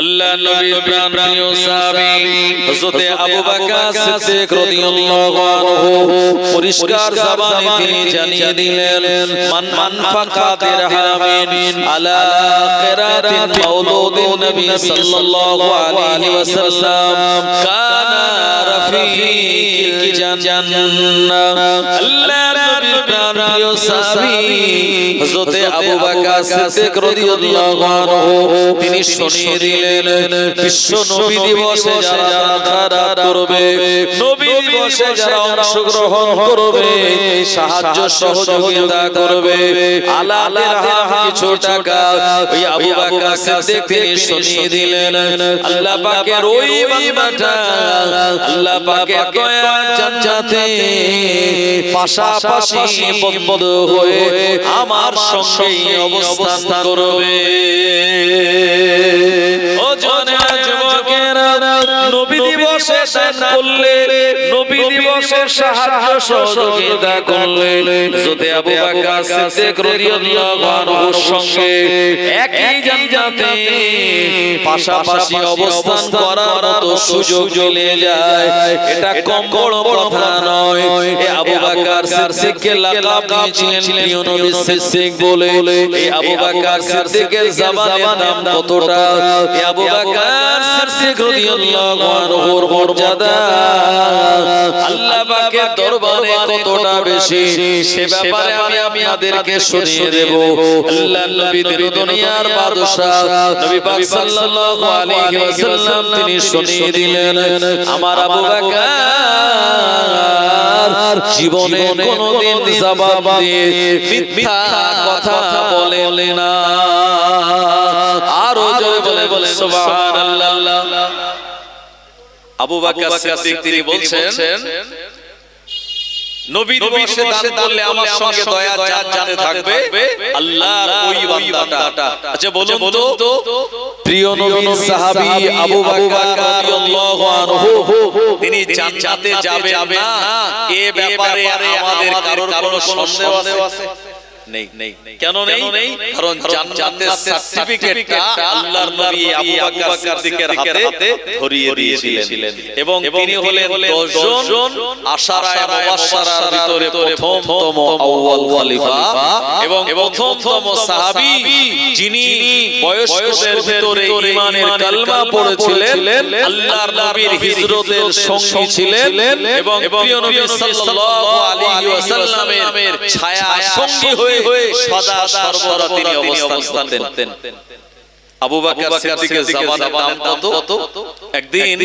আল্লাহ নবীর প্রাণপ্রিয় সাহাবী হযরত আবু বকর সিদ্দিক রাদিয়াল্লাহু আনহু পরিষ্কার জবানে তিনি জানিয়ে দিলেন মান ফাকা দিরহামিন আলা কিরাতিন মাউলুদিন নবী সাল্লাল্লাহু আলাইহি ওয়াসাল্লাম কানা রাফিকিল জান্নাহ। আল্লাহ নবীর প্রাণপ্রিয় সাহাবী হযরত আবু বকর সিদ্দিক রাদিয়াল্লাহু আনহু তিনি শুনিয়ে দিলেন বিশ্ব নবী দিবসে যারা খারাপ করবে, নবী দিবসে যারা অংশগ্রহণ করবে, সাহায্য সহযোগিতা করবে, আলাদা কিছু টাকা ওই আবু বকর সিদ্দিক তিনি শুনিয়ে দিলেন আল্লাহ পাকের ওই বান্দাটা আল্লাহ পাকের দয়া জান্নাতে পাশাপাশি বন্ধ হয়ে আমার সঙ্গে অবস্থান করবে। ও জওয়ানেরা, যুবকেরা, নবী দিবসে দান করলে, নবী দিবসে সাহায্য সহযোগিতা করলে যদি আবু বকর সিদ্দিক রাদিয়াল্লাহু আনহুর সঙ্গে একই জান্নাতে পাশাপাশি অবস্থান করার মতো সুযোগ চলে যায়, এটা কম বড় কথা নয়। এই আবু বকর সিদ্দিককে লাকাব দিয়েছিলেন প্রিয় নবী সিদ্দিক বলে। এই আবু বকর সিদ্দিকের জবানের নাম কতটা, এই আবু বকর সিদ্দিক রাদিয়াল্লাহু আনহুর মর্যাদা আল্লাহ পাকের দরবারে কতটা বেশি, সে ব্যাপারে আমি আপনাদেরকে শুনিয়ে দেব। আল্লাহ নবীর দুনিয়ার বাদশা নবী পাক সাল্লাল্লাহু আলাইহি ওয়াসাল্লাম তিনি শুনিয়ে দিলেন আমার আবু বকর জীবনে কোনদিন জবাব দিয়ে মিথ্যা কথা বলে না। আরো জোরে বলে সুবহানাল্লাহ। আবু বকর সিদ্দিক তিনি বলছেন নবী দিবসে দান করলে আমার সঙ্গে দয়া জান্নাতে থাকবে আল্লাহর ওই বান্দাটা। আচ্ছা বলুন তো প্রিয় নবীর সাহাবী আবু বকর রাদিয়াল্লাহু আনহু তিনি জান্নাতে যাবেন না, এ ব্যাপারে আমাদের কারোর কোনো সন্দেহ আছে? নেই। কেন নেই? কারণ জান্নাতের সার্টিফিকেটটা আল্লাহর নবী আবু বকর সিদ্দিকের হাতে ধরিয়ে দিয়েছিলেন এবং তিনি হলেন 10 জন আশারায়ে মুবাশশারার ভিতরে প্রথমতম আউয়াল খলিফা এবং প্রথমতম সাহাবী যিনি বয়স্কদের ভিতরে ঈমানের কালমা পড়েছিলেন, আল্লাহর নবীর হিজরতের সঙ্গী ছিলেন এবং প্রিয় নবী সাল্লাল্লাহু আলাইহি ওয়াসাল্লামের ছায়া সঙ্গী হয়ে সদা সর্বদা তিনি অবস্থান করতেন। আবু বকর সিদ্দিকের জবানের নাম কত? একদিন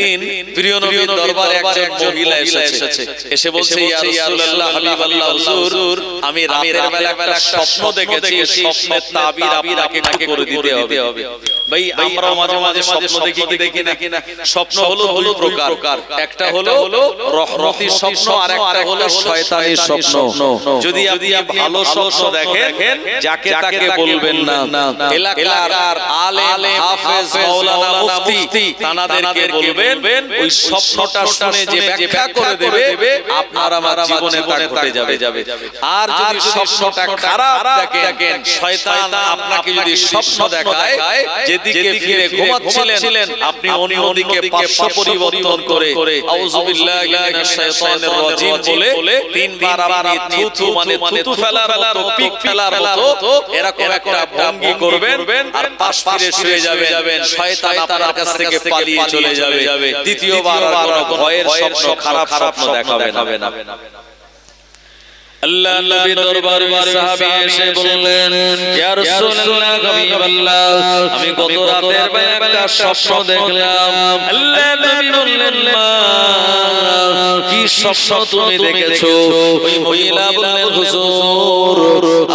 প্রিয় নবীর দরবারে একজন মহিলা এসেছে, এসে বলছে ইয়া রাসূলুল্লাহ হাবিবাল্লাহ হুজুর, আমি রাতের বেলা একটা স্বপ্ন দেখেছি, স্বপ্নের তাবির আপনাকে করে দিতে হবে। ভাই আমরা মাঝে মাঝে স্বপ্ন দেখি না। স্বপ্ন হলো দুই প্রকার, একটা হলো রহমতি স্বপ্ন আর একটা হলো শয়তানি স্বপ্ন। যদি আপনি ভালো স্বপ্ন দেখেন যাকে তাকে বলবেন না, এলাকার আলেম হাফেজ মাওলানা মুফতি তানাদেরকে বলবেন, ওই স্বপ্নটা শুনে যে ব্যাখ্যা করে দেবে আপনার আমার জীবনে তা ঘটে যাবে। আর যদি স্বপ্নটা খারাপ দেখেন, শয়তান আপনাকে যদি স্বপ্ন দেখায় যেদিকে ফিরে ঘুমাচ্ছিলেন আপনি অন্যদিকে পাশা পরিবর্তন করে আউযু বিল্লাহি মিনাশ শাইতানির রাজিম বলে তিনবার আপনি থুথু মানে থুতু ফেলার মতো পিক ফেলার মতো এরকম একটা ভঙ্গি করবেন আর পাশ ফিরে শুয়ে যাবেন, শয়তান আপনার কাছ থেকে পালিয়ে চলে যাবে। দ্বিতীয়বার আর কোনো ভয়ের স্বপ্ন খারাপ স্বপ্ন দেখাবে না। আল্লাহ নবীর দরবারে সাহাবী এসে বললেন ইয়া রাসূলুল্লাহ হাবিবাল্লাহ, আমি গত রাতের বেলা একটা স্বপ্ন দেখলাম। আল্লাহ নবী বললেন মা কি স্বপ্ন তুমি দেখেছো? ওই মহিলা বললেন হুজুর,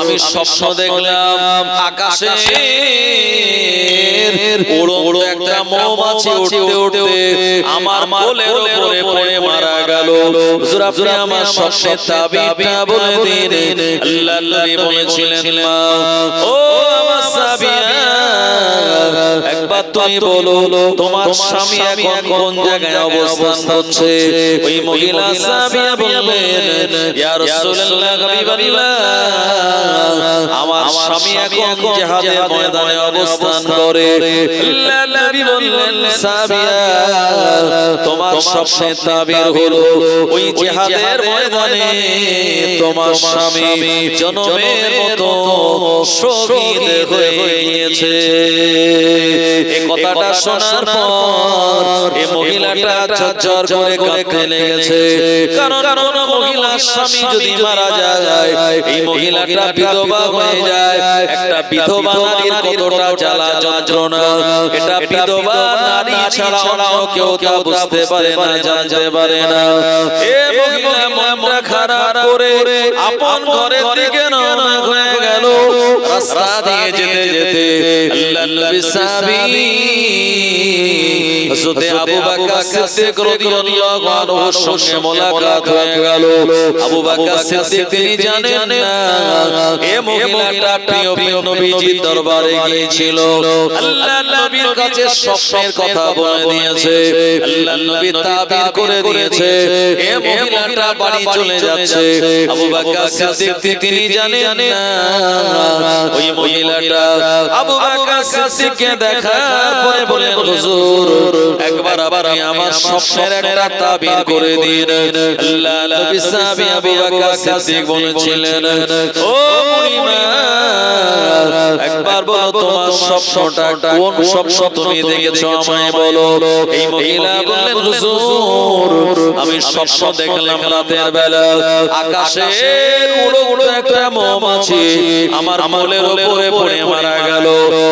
আমি স্বপ্ন দেখলাম আকাশে উড়ো একটা মৌমাছি উড়তে উড়তে আমার কোলের উপরে পড়ে মারা গেল। হুজুর আপনি আমার স্বপ্নের তাবিরটা বলে দিন। আল্লাহ নবী বলেছিলেন মা ও আমার সাহাবীয়া, একবার তুমি বলো তোমার স্বামী এখন কোন জায়গায় অবস্থান করছে? ওই মহিলা সাহাবিয়া বললেন, ইয়া রাসূলুল্লাহ, হাবিবাল্লাহ, আমার স্বামী এখন জিহাদের ময়দানে অবস্থান করে। আল্লাহর নবী বললেন, সাহাবিয়া, তোমার স্বপ্নের তাবির হলো ওই জিহাদের ময়দানে তোমার স্বামী জনমের মতো শহীদ হয়ে গিয়েছে। এই কথাটা শোনার পর এই মহিলাটা ঝরঝর করে কাঁদতে লেগেছে। কারণ কোন মহিলার স্বামী যদি মারা যায়, এই মহিলাটা বিধবা হয়ে যায়। একটা বিধবা নারীর কতটা জ্বালা যন্ত্রণা, এটা বিধবা নারী ছাড়া অন্য কেউ তা বুঝতে পারে না, জানতে পারে না। এই মহিলা মনটা খারাপ করে আপন ঘরের দিকে রওনা হয়ে গেল। রাস্তা দিয়ে যেতে যেতে আল্লাহর নবী সাহাবী হযরত আবু বকর সিদ্দিক রাদিয়াল্লাহু আনহুর সঙ্গে মুলাকাত হয়ে গেল। আবু বকর সিদ্দিক তিনি জানেন না এই মহিলাটা প্রিয় নবীজির দরবারে গিয়েছিল, আল্লাহর নবীর কাছে স্বপ্নের কথা বলে দিয়েছে, আল্লাহর নবী তাবির করে দিয়েছে এই মহিলাটা বাড়ি চলে যাচ্ছে। আবু বকর সিদ্দিক তিনি জানেন না ওই মহিলাটা আবু বকর সিদ্দিককে দেখার পরে বলেন, হুজুর, একবার আপনি আমার স্বপ্নের একটা তাবির করে দিন। আল্লাহর নবী সাহাবী আবু বকর সিদ্দিক বলেছিলেন, ও বুড়িমা, একবার বলো তোমার স্বপ্নটা কোন স্বপ্ন তুমি দেখেছো আমায় বলো। এই মহিলা বললেন, হুজুর, আমি স্বপ্ন দেখলাম রাতের বেলা আকাশে উড়ো উড়ো একটা মৌমাছি আমার কোলের উপরে পড়ে মারা গেল।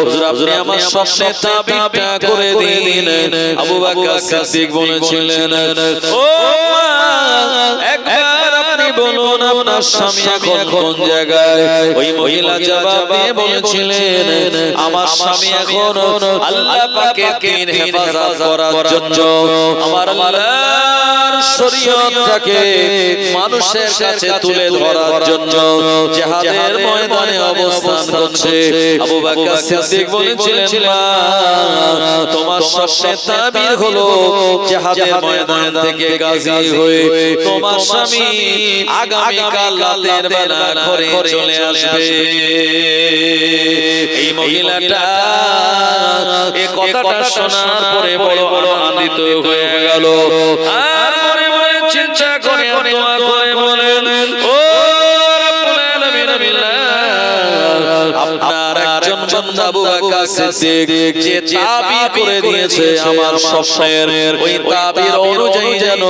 হুজুর, আপনি আমার স্বপ্নের তাবিরটা করে দিন। আবু বকর সিদ্দিক বলেছিলেন, ও একবার আপনি বলুন আপনার স্বামী এখন কোন জায়গায়? ওই মহিলা জবাব দিয়ে বলেছিলেন, আমার স্বামী এখন আল্লাহ পাকের দ্বীন হেফাজত করার জন্য, আমার আল্লাহর শরীয়তটাকে মানুষের কাছে তুলে ধরার জন্য জিহাদের ময়দানে অবস্থান করছে। আবু বকর সিদ্দিক বলেছিলেন, মা, তোমার স্বপ্নের তাবির হলো জিহাদের ময়দান থেকে গাজী হয়ে তোমার স্বামী আগামীকাল রাতের বেলা ঘরে চলে আসবে। এই মহিলাটা এই কথাটা শোনার পরে বড় আনন্দিত হয়ে গেল। আর মনে মনে চিন্তা করে দোয়া করে বলেন, ও রব্বুল আলামিন, আপনার একজন বান্দা আবু বকর সিদ্দিক যে তাবির করে দিয়েছে আমার স্বপ্নের, ওই তাবির অনুযায়ী যেন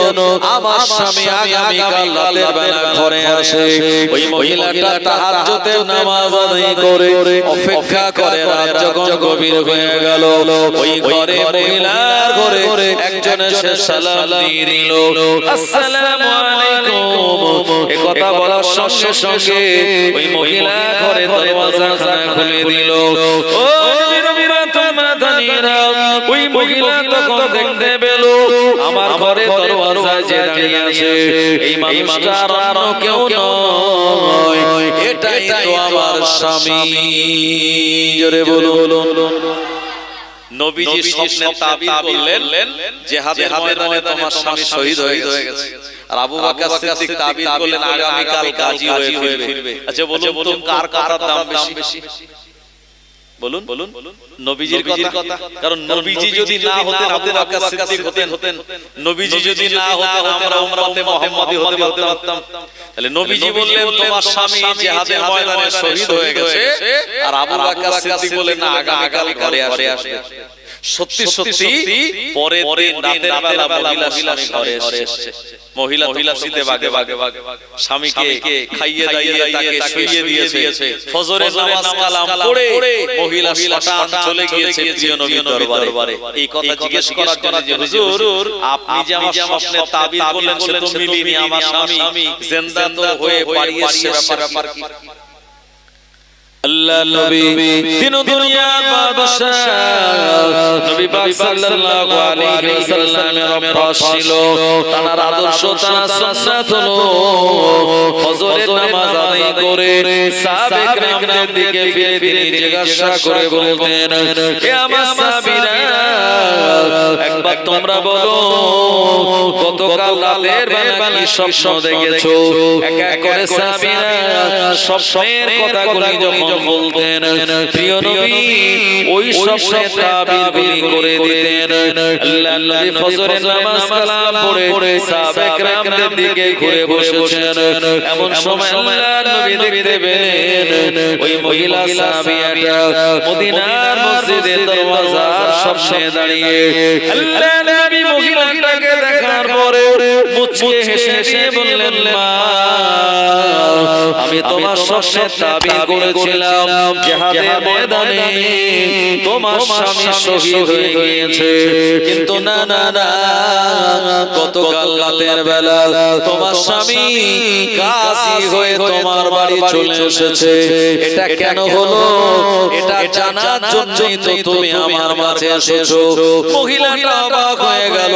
আমার স্বামী আগামীকাল রাতের বেলা ঘরে আসে। ওই মহিলাটা তাহাজ্জুদের নামাজ আদায় করে অপেক্ষা করে। রাত যখন গভীর হয়ে গেল, ওই ঘরে মহিলার ঘরে একজন এসে সালাম দিয়ে দিল, আসসালামু আলাইকুম। এই কথা বলার সঙ্গে সঙ্গে ওই মহিলা ঘরে দরওয়াজাখানা খুলে দিল। ও নবীরা, তোমরা জানিনা, ওই মহিলা তখন দেখতে পেল আমার ঘরে দরওয়াজায় যে দাঁড়িয়ে আছে এই মানুষটা আর কেউ নয়, এটাই তো আমার স্বামী। জোরে বলুন। নবীজি স্বপ্নে তাবির করলেন, জিহাদের ময়দানে তোমার স্বামী শহীদ হয়ে গেছে। আর আবু বকর সিদ্দিক তাবির করলেন আগামীকাল গাজী হয়ে ফিরবে। আচ্ছা বলুন তো কার কথার দাম বেশি? বলুন নবীজির কথা। কারণ নবীজি যদি না হতেন আবু বকর সিদ্দিক হতেন, নবীজি যদি না হতেন আমরা উম্মতে মুহাম্মাদি হতে পারতাম। তাহলে নবীজি বললেন তোমার স্বামী জিহাদের ময়দানে শহীদ হয়ে গেছে, আর আবু বকর সিদ্দিক বললেন না, আগামীকাল ঘরে আসবে। সত্যি সত্যি পরে রাতের বেলা মহিলা স্বামী ঘরে এসেছে। মহিলা শীতে বাগে স্বামীকে খাইয়ে দাইয়ে তাকে শুইয়ে দিয়েছে। ফজরের নামাজ কালাম পড়ে মহিলা শয়তান চলে গিয়েছে প্রিয় নবীর দরবারে। এই কথা জিজ্ঞেস করার জন্য যে হুজুর, আপনি যে আমার স্বপ্নে তাবির বললেন সেটা তো মিলেনি, আমার স্বামী জিন্দা তো হয়ে পালিয়ে এসেছে, ব্যাপার কি? আল্লাহ নবী তিন দুনিয়ার বাদশা নবী পাক সাল্লাল্লাহু আলাইহি ওয়াসাল্লামের অভ্যাস ছিল, তার আদর্শ তার সুন্নাত হলো ফজরের নামাজ আদায় করে সাহাবে کرامদের দিকে ফিরে ফিরে জিজ্ঞাসা করে বলতেন, হে আমার সাহাবীরা, একবার তোমরা বলো গতকাল রাতের বেলা কি স্বপ্ন দেখেছো? এক এক করে সাহাবীরা স্বপ্নের কথাগুলি যখন বলতেন, প্রিয় নবী ওই স্বপ্নের তাবিরগুলি করে দিতেন। আল্লাহর নবী ফজরের নামাজ কালাম পড়ে সাহাবে کرامদের দিকে ঘুরে বসেছেন। এমন সময় আল্লাহর নবী দেখতে পেলেন ওই মহিলা সাহাবীটা মদিনার মসজিদের দরওয়াজার সামনে দাঁড়িয়ে। আল্লাহর নবী মহিলাটাকে দেখার পরে মুচকি হেসে বললেন, মা, আমি তোমার স্বপ্নের তাবির করেছিলাম জিহাদের ময়দানে তোমার স্বামী শহীদ হয়ে গিয়েছে, কিন্তু না না না, গতকাল রাতের বেলা তোমার স্বামী গাজী হয়ে তোমার বাড়ি চলে এসেছে। এটা কেন হলো? এটা জানার জন্যই তো তুমি আমার মাঝে এসেছো। মহিলাটা অবাক হয়ে গেল।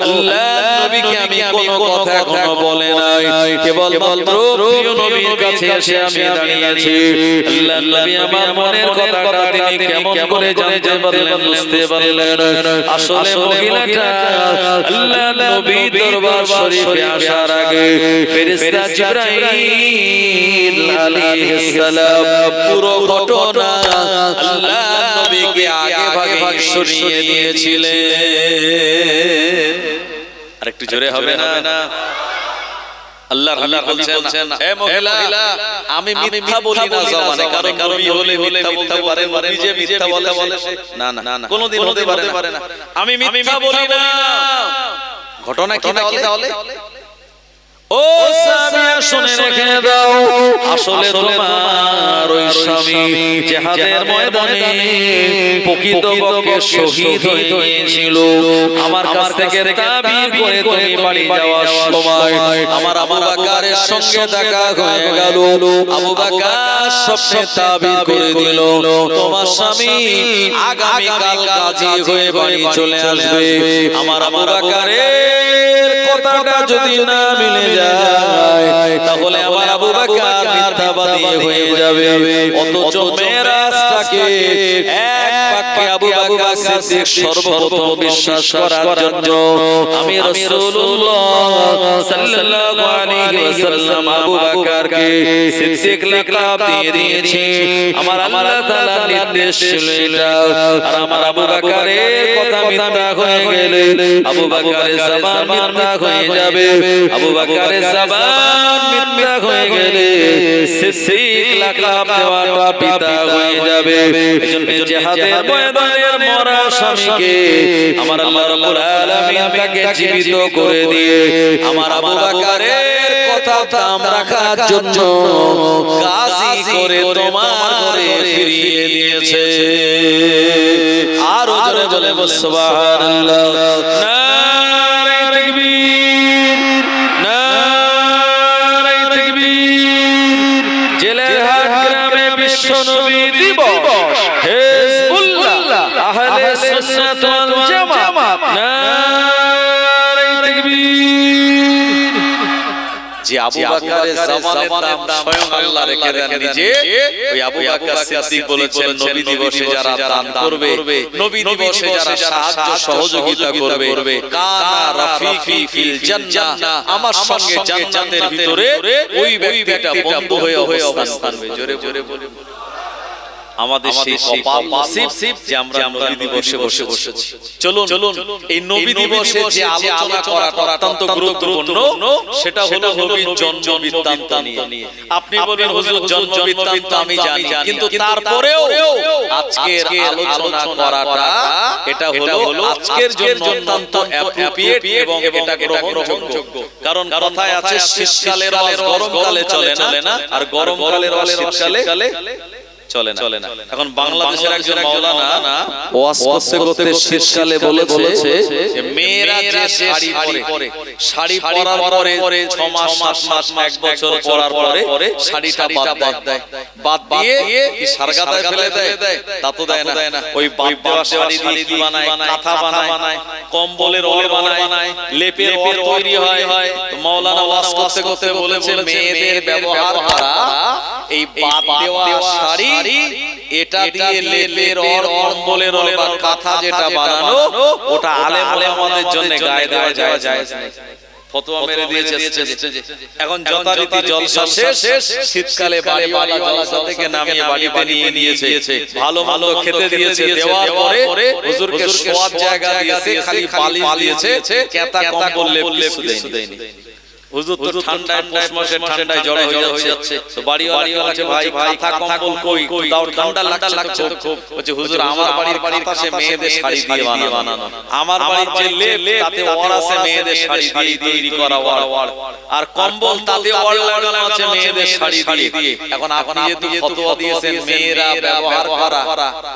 আল্লাহর নবীকে আমি কোনো কথা এখনো বলে নাই, কেবল মাত্র প্রিয় নবীর কাছে এসে আমি দাঁড়িয়ে আছি। আল্লাহর নবী আমার মনের কথাটা তিনি কেমন করে জানতে পারলেন, বুঝতে পারলেন? আসলে মহিলাটা আল্লাহর নবীর দরবার শরীফে আসার আগে ফেরেশতা জিবরাইল আলাইহিস সালাম পুরো ঘটনা আল্লাহর নবীকে আগে ভাগে শুনিয়ে দিয়েছিলেন। আরেকটু জোরে হবে না? আল্লাহ বলছেন, হে মহিলা, আমি মিথ্যা বলি না জবানে, কারণ নবী হলে মিথ্যা বলতে পারে, নিজে মিথ্যা বলে না না, কোনোদিন হতে পারে না। আমি মিথ্যা বলি না। ঘটনা কি তাহলে? ও সামিয়া শুনে রেখে দাও, আসলে তোমার ওই স্বামী জিহাদের ময়দানে প্রকৃতপক্ষে শহীদ হয়ে গিয়েছিল। আমার কাছ থেকে তাবির করে তুমি বাড়ি যাওয়ার সময় আমার আবু বকরের সঙ্গে দেখা হয়ে গেল। আবু বকর স্বপ্নে তাবির করে দিল, তোমার স্বামী আগামী কাল গাজী হয়ে বাড়ি চলে আসবে। আমার আবু বকরের কথাটা যদি না মিলে যায় তাহলে আমার আবু বকর মিথ্যাবাদী হয়ে যাবে। অথচ মেরাজটাকে এক বাক্যে আবু বকর সিদ্দিক সর্বপ্রথম বিশ্বাস করার জন্য আমি রাসূলুল্লাহ সাল্লাল্লাহু আলাইহি ওয়াসাল্লাম আবু বকরকে সিদ্দিক লাকাব দিয়ে দিয়েছি। আমার আল্লাহ তাআলা নির্দেশ ছিল এটা। আর আমার আবু বকরের কথা মিথ্যা হয়ে গেলে আবু বকরের জবান মিথ্যা হয়ে যাবে। আবু বকরের জবান মিথ্যা হয়ে গেলে সিদ্দিক লাকাব দেওয়াটা পিতা হয়ে যাবে। এজন্য জিহাদের ময়দানের মরা স্বামীকে আমার আল্লাহ রাব্বুল আলামিন তাকে জীবিত করে দিয়ে আমার আবু বকরের কথা দাম রাখার জন্য গাজী করে তোমার ঘরে ফিরিয়ে দিয়েছে। আর জোরে বলে সুবহানাল্লাহ। নারে তাকবীর, নারে তাকবীর। জেলেরহাট গ্রামে বিশ্ব নবী দিবস, হিজবুল্লাহ আহলে সুন্নাত ওয়াল জামাত, নারে তাকবীর। যে আবু বকরের জামানের দাম স্বয়ং আল্লাহ রেখে দেন নিজে, ওই আবু বকর সিদ্দিক বলেছেন, নবী দিবসে যারা দান করবে, নবী দিবসে যারা সাহায্য সহযোগিতা করবে, কানা রাফিকি ফিল জান্নাহ, আমার সঙ্গে জান্নাতের ভিতরে ওই ব্যক্তিটা বন্ধু হয়ে অবস্থান করবে। জোরে জোরে বলে আমাদের সেই কপাল নসিব যে আমরা নবী দিবসে বসেছি। চলুন এই নবী দিবসে যে আলোচনা করাটা অত্যন্ত গুরুত্বপূর্ণ, সেটা হলো নবীর জন্ম বৃত্তান্ত নিয়ে। আপনি বলেন হুজুর জন্ম বৃত্তান্ত আমি জানি, কিন্তু তারপরেও আজকের আলোচনা করাটা এটা হলো আজকের জন্য অত্যন্ত অ্যাপ্রোপ্রিয়েট এবং এটা গ্রহণযোগ্য। কারণ কথায় আছে শীতকালের রস গরমকালে চলে না, আর গরমকালের রস শীতকালে চলে না। এখন বাংলাদেশের একজন মাওলানা ওয়াজ করতে করতে শীতকালে বলেছে যে মেয়েরা যে শাড়ি পরে, শাড়ি পরার পরে 6 মাস 7 মাস 1 বছর পরার পরে শাড়িটা বাদ দিয়ে কি সারগাদায় ফেলে দেয়? তা তো দেয় না। ওই বাদ দেওয়া শাড়ি দিয়ে কি বানায়? কাঁথা বানায়, কম্বলের ওল বানায়, লেপের ওল তৈরি হয়। তো মাওলানা ওয়াজ করতে করতে বলেছে মেয়েদের ব্যবহার করা এই বাদ দেওয়া শাড়ি, এটা দিয়ে লেপের ওল, কম্বলের ওল বা কাঁথা যেটা বানানো, ওটা আলেম ওলামাদের জন্য গায়ে দেওয়া যায়। ফতোয়া মেরে দিয়েছে। এখন যথারীতি জলসা শেষ, শীতকালে বাড়িওয়ালা জলসা থেকে নামিয়ে বাড়িতে নিয়ে নিয়েছে, ভালো ভালো খেতে দিয়েছে, দেওয়ার পরে হুজুরকে শোয়ার জায়গা দিয়েছে, খালি পালিশ দিয়েছে, কেতা কম্বল লেপ কিছু দেয়নি। হুজুর তো ঠান্ডায় পৌষ মাসে ঠান্ডায় জড়ো হয়ে যাচ্ছে, তো বাড়িওয়ালা বলছে ভাই কাঁথা কম্বল কই? তাও ঠান্ডা লাগছে খুব। বলছে হুজুর আমার বাড়ির কাঁথা সে মেয়েদের শাড়ি দিয়ে বানানো, আমার বাড়ির যে লেপ তাতে ওয়ার আছে মেয়েদের শাড়ি দিয়ে তৈরি করা ওয়ার, আর কম্বল তাতে ওয়ার লাগানো আছে মেয়েদের শাড়ি দিয়ে। এখন আপনি যেহেতু ফতোয়া দিয়েছেন মেয়েরা ব্যবহার করা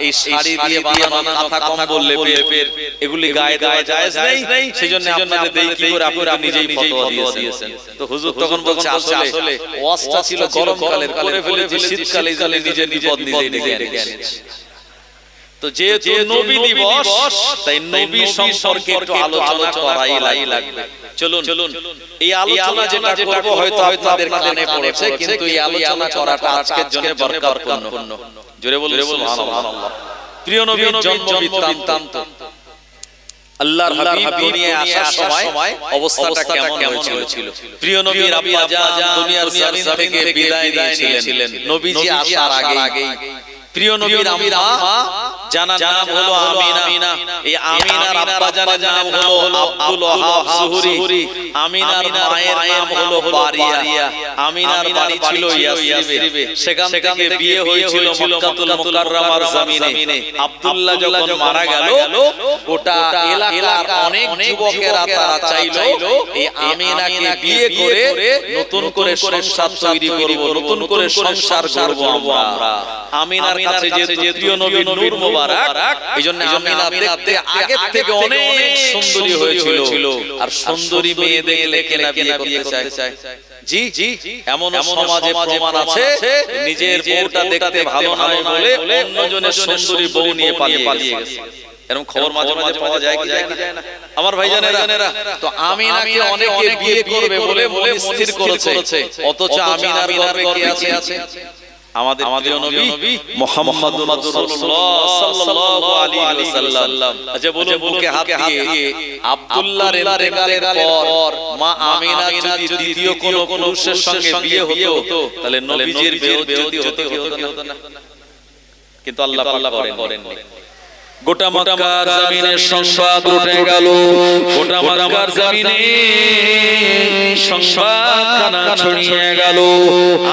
এই শাড়ি দিয়ে বানানো কাঁথা কম্বল লেপের এগুলি গায়ে দেওয়া জায়েজ নেই, সেজন্য আপনাদের দেই কি করে আপনারা নিজেই ফতোয়া দিয়েছেন। তো হুজুর তখন বলছে আসলে ওয়াজটা ছিল গরমকালের, করে ফেলেছি শীতকালে, জানে নিজের বিপদ নিজেই ডেকে আনছে। তো যেহেতু নবী দিবস, তাই নবী সম্পর্কে একটু আলোচনা করাই লাগবে। চলুন এই আলোচনা যেটা করব হয়তো আপনাদের কানে পড়েছে, কিন্তু এই আলোচনা করাটা আজকের জন্য বরকতপূর্ণ। জোরে বলুন সুবহানাল্লাহ। প্রিয় নবীর জন্ম বৃত্তান্ত, আল্লাহর হাবিব দুনিয়ায় আসার সময় অবস্থাটা কেমন হয়েছিল? প্রিয় নবীর আব্বা জান দুনিয়ার জমিন থেকে বিদায় নিয়েছিলেন নবীজি আসার আগেই। প্রিয় নবীর আম্মা জানার নাম হলো আমিনা। এই আমিনার আব্বা জানের নাম হলো আব্দুল ওয়াহাব যুহরি। আমিনার মায়ের নাম হলো বারিয়া। আমিনার বাড়ি ছিল ইয়াসরিবে, সেখান থেকে বিয়ে হয়েছিল মক্কাতুল মুকাররমার জমিনে। আব্দুল্লাহ যখন মারা গেল, গোটা এলাকার অনেক যুবকেরা তারা চাইলো এই আমিনাকে বিয়ে করে নতুন করে সংসার তৈরি করব, নতুন করে সংসার করব আমরা। আমিনার কাছে যেহেতু প্রিয় নবী নূর মুবারক, এইজন্য আমিনা দেখতে আগের থেকে অনেক সুন্দরী হয়েছিল। আর সুন্দরী মেয়ে দেখলে কে না বিয়ে করতে চায়? জি, এমন সমাজে প্রমাণ আছে নিজের বউটা দেখতে ভালো নয় বলে অন্যজনের সুন্দরী বউ নিয়ে পালিয়ে গেছে। এরকম খবর মাঝে মাঝে পাওয়া যায় কি যায় না? আমার ভাইজানেরা, তো আমিনাকে অনেকে বিয়ে করবে বলে স্থির করেছে, অথচ আমিনার গর্ভে কে আছে? আমাদের প্রিয় নবী মুহাম্মদুর রাসূলুল্লাহ সাল্লাল্লাহু আলাইহি ওয়াসাল্লাম। আচ্ছা বলুন, বুকে হাত দিয়ে আব্দুল্লাহর ইন্তেকালের পর মা আমিনা যদি দ্বিতীয় কোনো পুরুষের সঙ্গে বিয়ে হতো, তাহলে নবীজির বেইজ্জতি হতো না? কিন্তু আল্লাহ পাক করেননি। গোটা মক্কার জমিনের সংবাদ উঠে গেল, গোটা মক্কার জমিনে সংবাদখানা ছড়িয়ে গেল।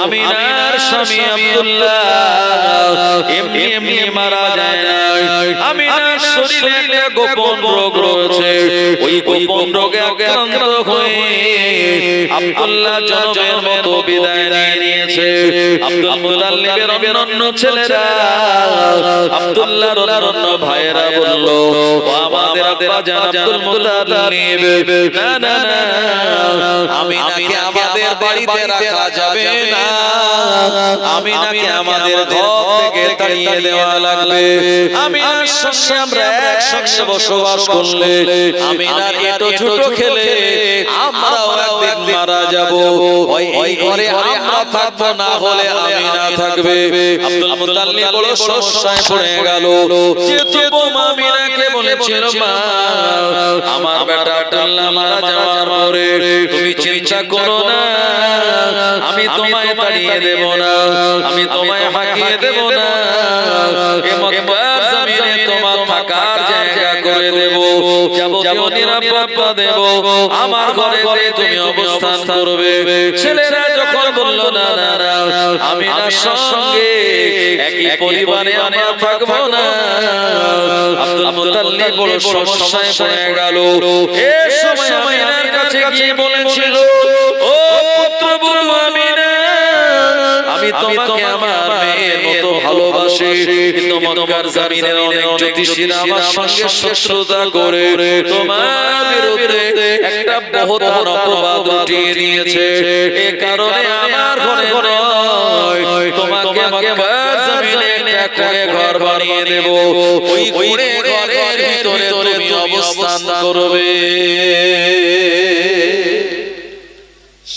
আমিনার স্বামী আব্দুল্লাহ এমনি মারা যায় না। আমিনার শরীরে একটা গোপন রোগ রয়েছে, ওই গোপন রোগে আক্রান্ত হয়ে আব্দুল্লাহ জনমের মতো বিদায় নিয়েছে। আব্দুল মুতাল্লিবের অন্যান্য ছেলেরা, আব্দুল্লাহর অন্যান্য ভাইয়েরা বলল, আমাদের আব্বা জান আব্দুল মুতাল্লিব, না, আমিনাকে আমাদের বাড়িতে রাখা যাবে না, আমিনাকে আমাদের ঘর থেকে তাড়িয়ে দেওয়া লাগবে। আমিনার সঙ্গে আমরা একসঙ্গে বসবাস করলে আমিনার এটো ছোট খেলে আমরাও একদিন মারা যাব। ওই ঘরে আমরা থাকবো, না হলে আমিনা থাকবে। আব্দুল মুতাল্লিব বড় সমস্যায় পড়ে গেল। যেহেতু আমিনাকে বলেছিল, মা আমার বেটা আব্দুল্লাহ মারা যাওয়ার পরে তুমি চিন্তা করো না, আমি তোমায় তাড়িয়ে দেব না, আমি তোমায় হাঁকিয়ে দেব না, এই মক্কার জমিনে তোমার থাকার জায়গা করে দেব, যাবতীয় নিরাপত্তা দেব, আমার ঘরে ঘরে তুমি অবস্থান করবে। ছেলেরা যখন বলল, না, আমিনার সঙ্গে একই পরিবারে আমরা থাকবো না, আব্দুল মুতাল্লিব বড় সমস্যায় পড়ে গেল। এই সময় আমিনার কাছে গিয়ে বলেছিল, ও পুত্রবধূ আমিনা, আমি তোমাকে আমার মেয়ের মতো ভালোবাসি। ভালোবাসি, কিন্তু মক্কার জমিনের অনেক জ্যোতিষীরা আমার সঙ্গে শত্রুতা করে তোমার বিরুদ্ধে একটা বহুতর অপবাদ উঠিয়ে নিয়েছে। এ কারণে আমার ঘরে নয়, তোমাকে মক্কার জমিনে একটা কোণে ঘর বানিয়ে দেব। ওই কোণে ঘরের ভিতরে তুমি অবস্থান করবে।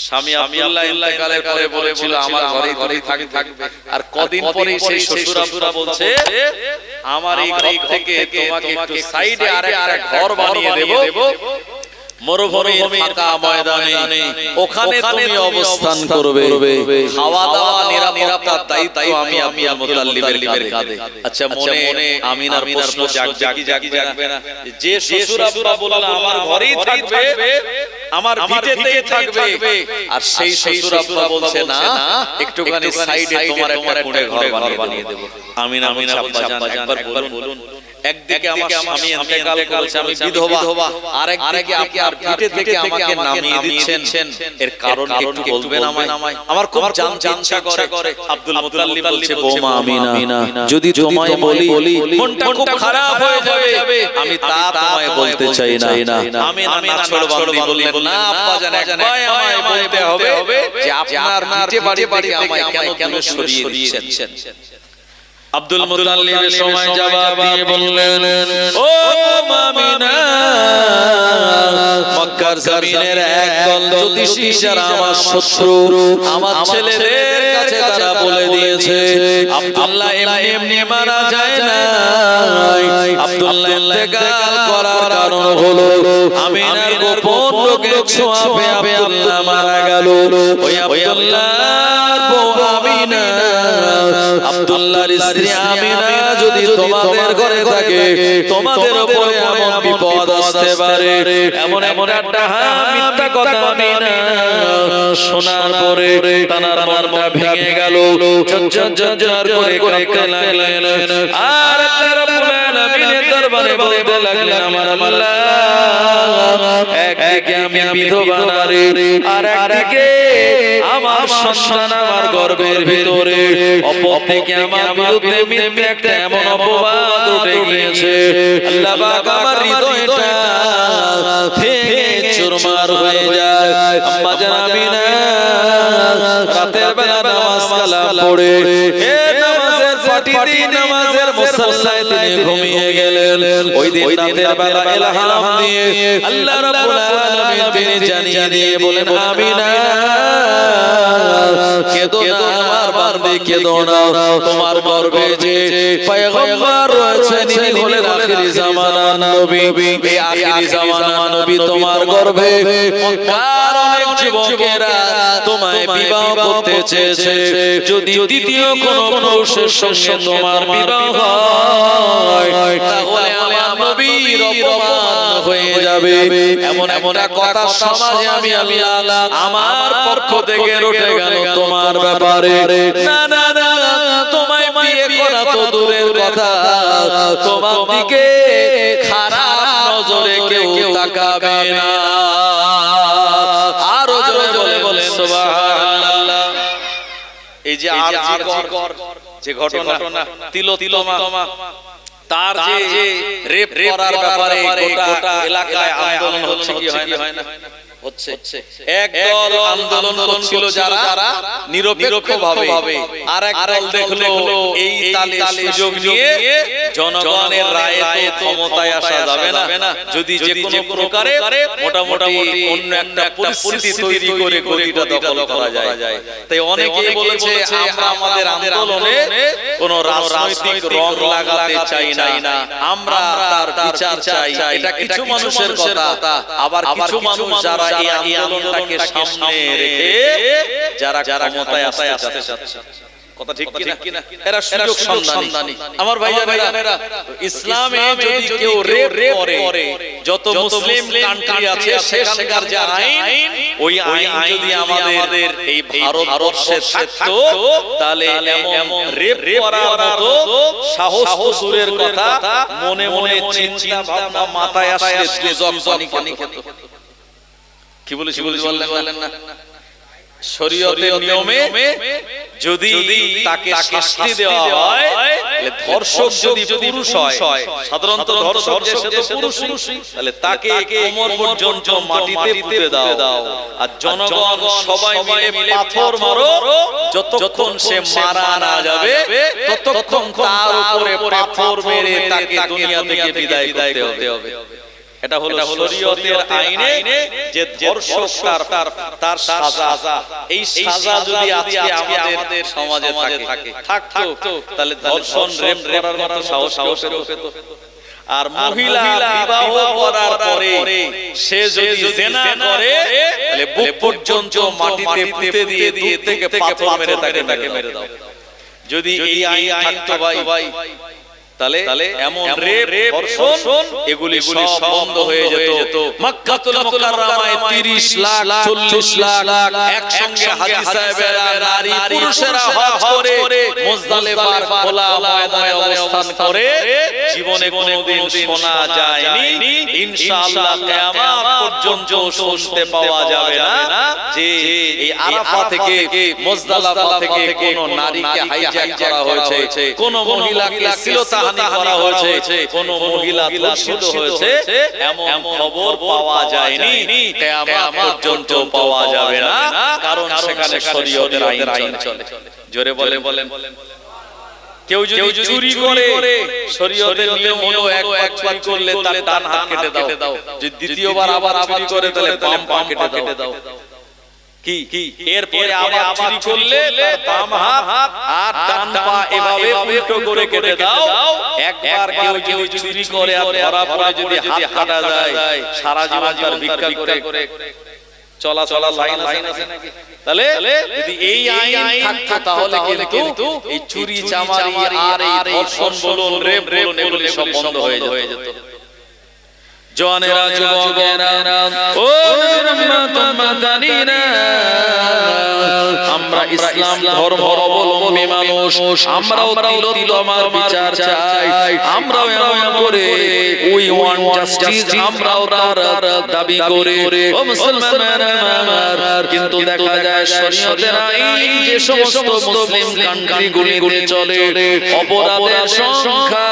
স্বামী আব্দুল্লাহ ইন্তেকালের পরে বলেছিল আমার ঘরেই থাকবে। আর কদিন পরে সেই শ্বশুর আব্দুল্লাহ বলছে আমার এই ঘর থেকে তোমাকে একটু সাইডে আরেকটা ঘর বানিয়ে দেব, মরুভূমির ফাঁকা ময়দানে, ওখানে তুমি অবস্থান করবে। খাওয়া দাওয়া নিরাপত্তার দায়িত্ব আমি আব্দুল মুত্তালিবের কাঁধে। আচ্ছা, মনে আমিনার প্রশ্ন জাগবে না, যে শ্বশুর আব্দুল্লাহ বলল আমার ঘরেই থাকবে, আমার ভিটেতেই থাকবে, আর সেই শ্বশুর আব্দুল্লাহ বলছে না একটুখানি সাইডে তোমার একটা কোণে ঘর বানিয়ে দেব। আমিনা আব্বা জান একবার বলুন, একদিকে আমার স্বামী ইন্তেকাল করেছে, আমি বিধবা, আরেকদিকে আপনার ভিটে থেকে আমাকে নামিয়ে দিচ্ছেন, এর কারণ একটু বলবেন আমায়? আমার খুব জানতে ইচ্ছা করে। আব্দুল মুত্তালিব বলছে বৌমা আমিনা, যদি তোমায় বলি মনটা খুব খারাপ হয়ে যাবে, আমি তা তোমায় বলতে চাই না। আমিনা নাছোড়বান্দি বললেন না আব্বা জান, একবার আমায় বলতে হবে যে আপনার ভিটে বাড়ি আমায় কেন সরিয়ে দিচ্ছেন। আব্দুল মুত্তালিবের সময় জবাব দিয়ে বললেন, ও আমিনা, মক্কার জমিনের একদল জ্যোতিষী যারা আমার শত্রু, আমার ছেলেদের কাছে তারা বলে দিয়েছে আব্দুল্লাহ এমনি মারা যায় না। আব্দুল্লাহ ইন্তেকাল করার কারণ হলো আমিনার গোপন রোগের ছোঁয়াবে আব্দুল্লাহ মারা গেল। ওই আব্দুল্লাহর বউ আমিনা, আব্দুল্লাহর স্ত্রী আমিনা যদি তোমাদের ঘরে থাকে, তোমাদের উপরে এমন বিপদ আসতে পারে, এমন একটা মিথ্যা কথা আমিনা শোনার পরে তার মনটা ভেঙে গেল, ঝরঝর করে কাঁদতে লাগলেন। আর আল্লাহ রাব্বুল আলামিনের দরবারে বলতে লাগলেন, আমার আল্লাহ, একদিকে আমি বিধবা নারী, আর একদিকে আমার সন্তান আমার গর্ভের ভিতরে, অপরদিকে আমার বিরুদ্ধে মিথ্যা একটা এমন অপবাদ উঠে গিয়েছে। আল্লাহ পাক আমার হৃদয়টা ভেঙে চুরমার হয়ে যায়। আম্মা জান আমিনা রাতের বেলা নামাজ কালাম পড়ে নামাজের পাটিতে নামাজের মুসাল্লায় তিনি ঘুমিয়ে গেলেন। ওই দিন রাতের বেলা ইলহাম দিয়ে আল্লাহ রাব্বুল আলামিন তিনি জানিয়ে দিয়ে বলেন, আমিনা কেঁদো না আমার বান্দী, কেঁদো না, তোমার গর্ভে যে পয়গম্বর রয়েছেন তিনি হলেন আখিরি জামানার নবী। এই আখিরি জামানার নবী তোমার গর্ভে মক্কার অনেক যুবকেরা তোমায় বিবাহ করতে চেয়েছে। যদি দ্বিতীয় কোন পুরুষের সঙ্গে তোমার বিবাহ হয়, তাহলে আমার নবীর অপমান হয়ে যাবে। এমন একটা কথা সমাজে আমি আল্লাহ আমার পক্ষ থেকে রটে গেল তোমার ব্যাপারে। না না না, তোমায় বিয়ে করা তো দূরের কথা, তোমার দিকে খারাপ নজরে কেউ তাকাবে না। আরো জোরে জোরে বলে সুবহানাল্লাহ। এই যে আরজিকর যে ঘটনা, তিলোত্তমা, তার যে রেপ করার ব্যাপারে গোটা এলাকায় আন্দোলন হচ্ছে, কি হয় না? হচ্ছে। একদল আন্দোলন করছিল যারা নিরপেক্ষভাবে, আর একদল দেখলো এই তালে সুযোগ নিয়ে জনগণের রায়ে ক্ষমতায় আসা যাবে না, যদি যে কোনো প্রকারে মোটামুটি অন্য একটা পরিস্থিতি তৈরি করে গদিটা দখল করা যায়। তাই অনেকেই বলেছে আমরা আমাদের আন্দোলনে কোনো রাজনৈতিক রং লাগাতে চাই না, আমরা তার বিচার চাই। এটা কিছু মানুষের কথা। আবার কিছু মানুষ যারা এই আন্দোলনটাকে সামনে রেখে যারা ক্ষমতায় আসতে চাচ্ছে, কথা ঠিক কিনা, এরা সুযোগ সন্ধানী। আমার ভাইজানেরা, ইসলামে যদি কেউ রেপ করে, যত মুসলিম কান্ট্রি আছে সেখানকার যে আইন, ওই আইন যদি আমাদের এই ভারতবর্ষে থাকতো, তাহলে এমন রেপ করার মতো সাহস তো দূরের কথা, মনে মনে চিন্তা ভাবনা মাথায় আসলে দুজন পানি খেত। কি বলেছি বললেন না? শরীয়তের নিয়মে যদি তাকে শাস্তি দেওয়া হয়, তাহলে ধর্ষক যদি পুরুষ হয়, সাধারণত ধর্ষক যে সে তো পুরুষই, তাহলে তাকে কোমর পর্যন্ত মাটিতে পুঁতে দাও, আর জনগণ সবাই মিলে পাথর মারো, যতক্ষণ সে মারা না যাবে ততক্ষণ তার উপরে পাথর মেরে তাকে দুনিয়া থেকে বিদায় করতে হবে। এটা হলো শরীয়তের আইনে যে ধর্ষক তার সাজা। এই সাজা যদি আজকে আমাদের সমাজে থাকতো, তাহলে ধর্ষণ রেপ করার মতো সাহস পেত। আর মহিলা বিবাহ করার পরে সে যদি জিনা করে, তাহলে বুক পর্যন্ত মাটিতে পুঁতে দিয়ে দূর থেকে পাথর মেরে তাকে মেরে দাও। যদি এই আইন থাকতো ভাই, তাহলে এমন রেপ ধর্ষণ এগুলি সব বন্ধ হয়ে যেত। মক্কাতুল মুকাররমায় 30 লাখ 40 লাখ একসঙ্গে হাজী সাহেবেরা নারী পুরুষেরা হজ করে মুজদালিফার খোলা ময়দানে অবস্থান করে, জীবনে কোনোদিন শোনা যায়নি, ইনশাআল্লাহ কিয়ামত পর্যন্ত শুনতে পাওয়া যাবে না যে এই আরাফা থেকে মুজদালিফা থেকে কোনো নারীকে হাইজ্যাক করা হয়েছে, কোনো মহিলাকে শ্লীলতাহানি করা হয়েছে, কোন মহিলা ধর্ষিত হয়েছে, এমন খবর পাওয়া যায়নি, কিয়ামত পর্যন্ত পাওয়া যাবে না, কারণ সেখানে শরীয়তের আইন চলে। জোরে বলেন। কেউ যদি চুরি করে, শরীয়তের নিয়ম হলো একবার চুরি করলে তার ডান হাত কেটে দাও, যদি দ্বিতীয়বার আবার চুরি করে তাহলে বাম পা কেটে দাও। কি এরপরে আবার চুরি করলে বাম হাত আর ডান পা এভাবে উল্টো করে কেটে দাও। একবার কেউ যদি চুরি করে আর ধরা পড়ে যদি হাত কাটা যায়, সারা জীবন তার ভিক্ষা করে চলা লাইন আছে নাকি? তাহলে যদি এই আইন থাকতো তাহলে কিন্তু এই চুরি চামারি আর এই ধর্ষণ বলুন রেপ বলুন এগুলো সব বন্ধ হয়ে যেত। জওয়ানেরা যুবকেরা ও উম্মাতানিরা, আমরা ইসলাম ধর্ম অবলম্বী মানুষ, আমরাও তিলোত্তমার বিচার চাই, আমরাও এমন করে উই ওয়ান্ট জাস্টিস, আমরাও তার দাবি করে ও মুসলমানেরা আমার। কিন্তু দেখা যায় শরীয়তের আইন যে সমস্ত মুসলিম কান্ট্রিগুলিতে চলে, অপরাধের সংখ্যা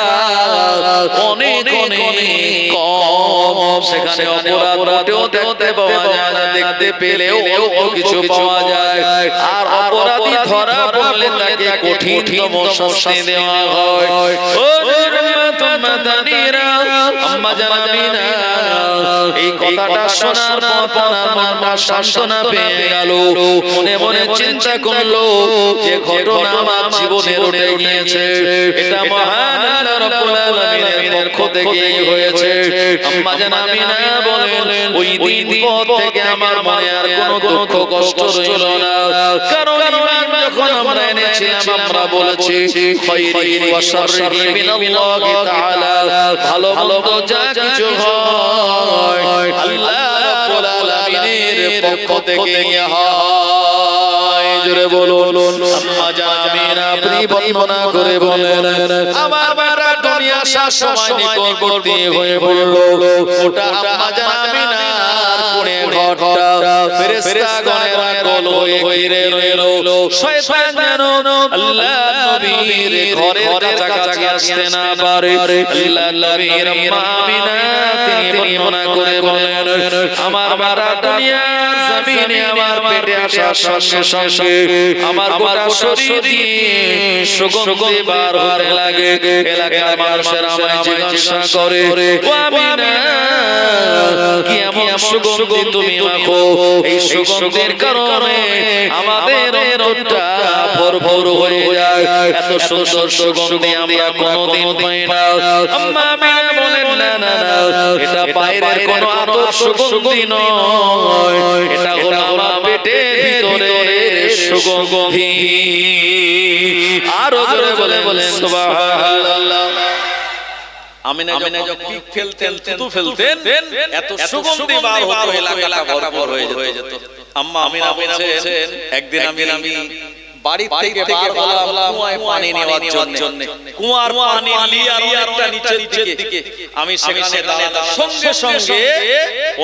অনেক কম, সেখানে অপরাধও দেখতে পাওয়া যায় না, দেখতে পেলেও অল্প কিছু পাওয়া যায়, আর অপরাধী ধরা পড়লে তাকে কঠিনতম শাস্তি দেওয়া হয়। ও উম্মাতানিরা, আম্মা জানাবিনা, এই কথাটা শোনার পর আমার সান্তনা পেয়ে গেল, মনে মনে চিন্তা করলো যে ঘটনা আমার জীবনে ঘটে গিয়েছে, এটা মহান আল্লাহ রাব্বুল আলামিনের পক্ষ থেকে হয়েছে। আম্মা জানাবিনা বলেন, ওই দিন পর থেকে আমার মনে আর কোনো দুঃখ কষ্ট রইল না, কারণ ঈমান যখন আমরা এনেছিলাম আমরা বলেছি খায়রিহি ওয়া শাররিহি মিনাল্লাহি তাআলা, ভালো মন্দ যা কিছু হয় আল্লাহ রাব্বুল আলামিনের পক্ষ থেকে হয়। জোরে বলুন। আম্মা জামিনা আপনি বর্ণনা করে বলেন, আমার বেটা দুনিয়া আসার সময় নিকটবর্তী হয়ে পড়ল, ওটা আম্মা জামিনার কোণে ঘরটা ফেরেশতাগণেরা গোল হয়ে ঘিরে রইল, শয়তান যেন আল্লাহ নবীর ঘরের কাছাকাছি আসতে না পারে। আল্লাহ নবীর আম্মা আমিনা তিনি বর্ণনা করে বলেন, আমার বেটা দুনিয়ার জমিনে আমার পেটে আসার সঙ্গে সঙ্গে আমার গোটা শরীর দিয়ে সুগন্ধি বার হতে লাগে। এলাকার মানুষেরা আমায় জিজ্ঞাসা করে, ও আমিনা কি এমন সুগন্ধি তুমি মাখো? এই সুগন্ধির কারণে আমাদের রোদটা ভরপুর হয়ে যায়, এত সুন্দর সুগন্ধি আমরা কোনোদিন পাই না। আম্মা আমিনা বলেন, না না না, এটা বাইরের কোনো আতর সুগন্ধি নয়, এটা হলো আমার পেটের ভিতরের সুগন্ধি। আরো জোরে বলেন সুবহানাল্লাহ। আমিনা যখন পিক ফেলতেন, থুতু ফেলতেন, এত সুগন্ধি বার হতো, এলাকাটা ভরপুর হয়ে যেত। আম্মা আমিনা বলেন, একদিন আমি বাড়ি থেকে বার হলাম কুয়ায় পানি নেওয়ার জন্য। কুয়ার পানি লিয়ার একটা নিচের দিকে আমি সেখানে দাঁড়ালাম। সঙ্গে সঙ্গে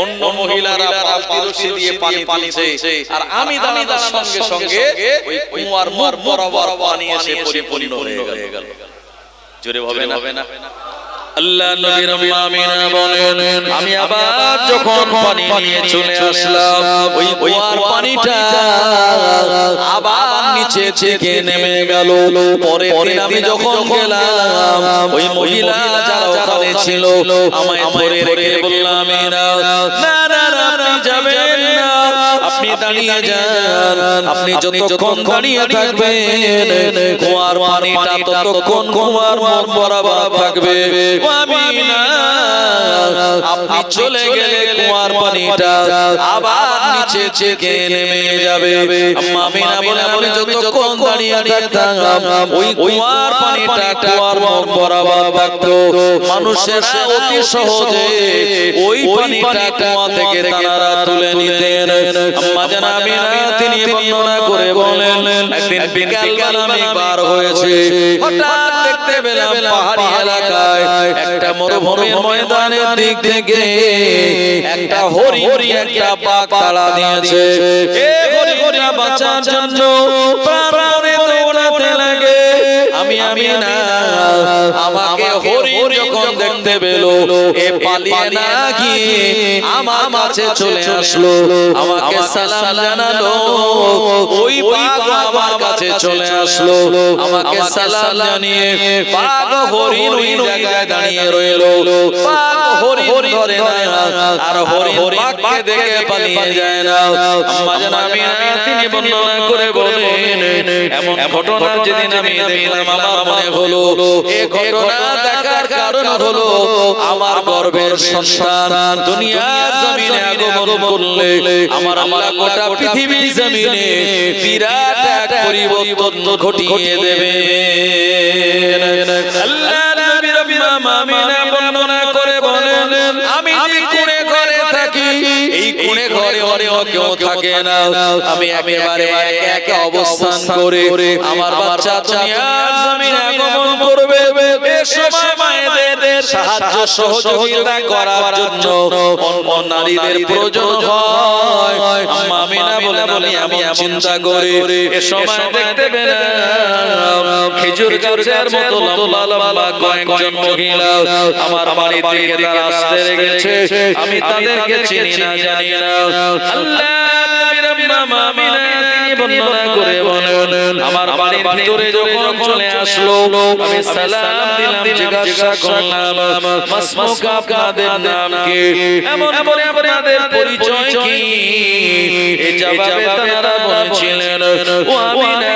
অন্য মহিলারা বালতি রশি দিয়ে পানি তুলছে আর আমি দাঁড়ালাম। সঙ্গে সঙ্গে ওই কুয়ার মুখ বরাবর পানি এসে পরিপূর্ণ হয়ে গেল। জোরে হবে না? আল্লাহ নবী আমিনা বলেন আমি আবার যখন পানি নিয়ে চলে আসলাম ওই কুয়ার পানিটা আবার নিচে থেকে নেমে গেল। পরে আমি যখন গেলাম ওই মহিলা যারা ওখানে ছিল আমায় ধরে রেখে বলল আমিনা না আপনি যাবেন না, আপনি দাঁড়িয়ে যান। আপনি যতক্ষণ দাঁড়িয়ে থাকবেন কুয়ার পানিটা ততক্ষণ কুয়ার মুখ বরাবর থাকবে। আমিনা আপনি চলে গেলে কুয়ার পানিটা আবার নিচে থেকে নেমে যাবে। আমিনা বলে আমি যতক্ষণ দাঁড়িয়ে থাকতাম ওই কুয়ার পানিটা কুয়ার মুখ বরাবর থাকতো। মানুষেরা অতি সহজে ওই পানিটা কুয়া থেকে তারা তুলে নিতেন। আম্মা জান আমিনা তিনি বর্ণনা করে বলেন একদিন বিকালবেলা আমি বার হয়েছে, হঠাৎ দেখতে পেলাম পাহাড়ি এলাকায় একটা মরুভূমির ময়দানের দিক থেকে একটা হরিণ একটা বাঘ তাড়া দিয়েছে। এই হরিণটা বাঁচার জন্য প্রাণপণে দৌড়াতে লাগে। আমিনা আমাকে হরিণ যখন দেখতে পেল এ পালিয়ে না গিয়ে আমার কাছে চলে আসলো, আমাকে সালাম জানালো। ওই বাঘ আমার কাছে চলে আসলো, আমাকে সালাম জানিয়ে বাঘ হরিণ ওই জায়গায় দাঁড়িয়ে রইল। বাঘ হরিণ ধরে না আর হরিণ বাঘকে দেখে পালিয়ে যায় না। আম্মা জান আমিনা তিনি বর্ণনা করে বলেন এমন ঘটনা যেদিন আমি দেখলাম আমার মনে হলো এই ঘটনা দেখার কারণ হলো আমার গর্ভের সন্তান দুনিয়ার জমিনে আগমন করলে আমার আল্লাহ গোটা পৃথিবীর জমিনে বিরাট এক পরিবর্তন ঘটিয়ে দেবে। আল্লাহ নবী আমিনা বর্ণনা করে বলেন আমি কোণে ঘরে থাকি, এই কোণে ঘরে অন্য কেউ থাকে না। আমি একেবারে একা অবস্থান করে আমার বাচ্চা দুনিয়ার জমিনে আগমন করবে। এই সময় মায়েদের সাহায্য সহযোগিতা করার জন্য অন্য নারীদের প্রয়োজন হয়। আম্মা আমিনা বলেন আমি চিন্তা করি এই সময় দেখতে পেলাম খেজুর গাছের মতো লম্বা লম্বা কয়েকজন মহিলা আমার বাড়ির দিকে তারা আসতে লেগেছে। আমি তাদেরকে চিনি না জানি না। আল্লাহ আমিনা তিনি বর্ণনা করে বলেন আমার বাড়ির ভিতরে যখন চলে আসলো আমি সালাম দিলাম, জিজ্ঞাসা করলাম মাসমুকা আপনাদের নাম কি, এমন করে আপনাদের পরিচয় কি? এই জবাবে তারা বলেছিলেন ও আমিনা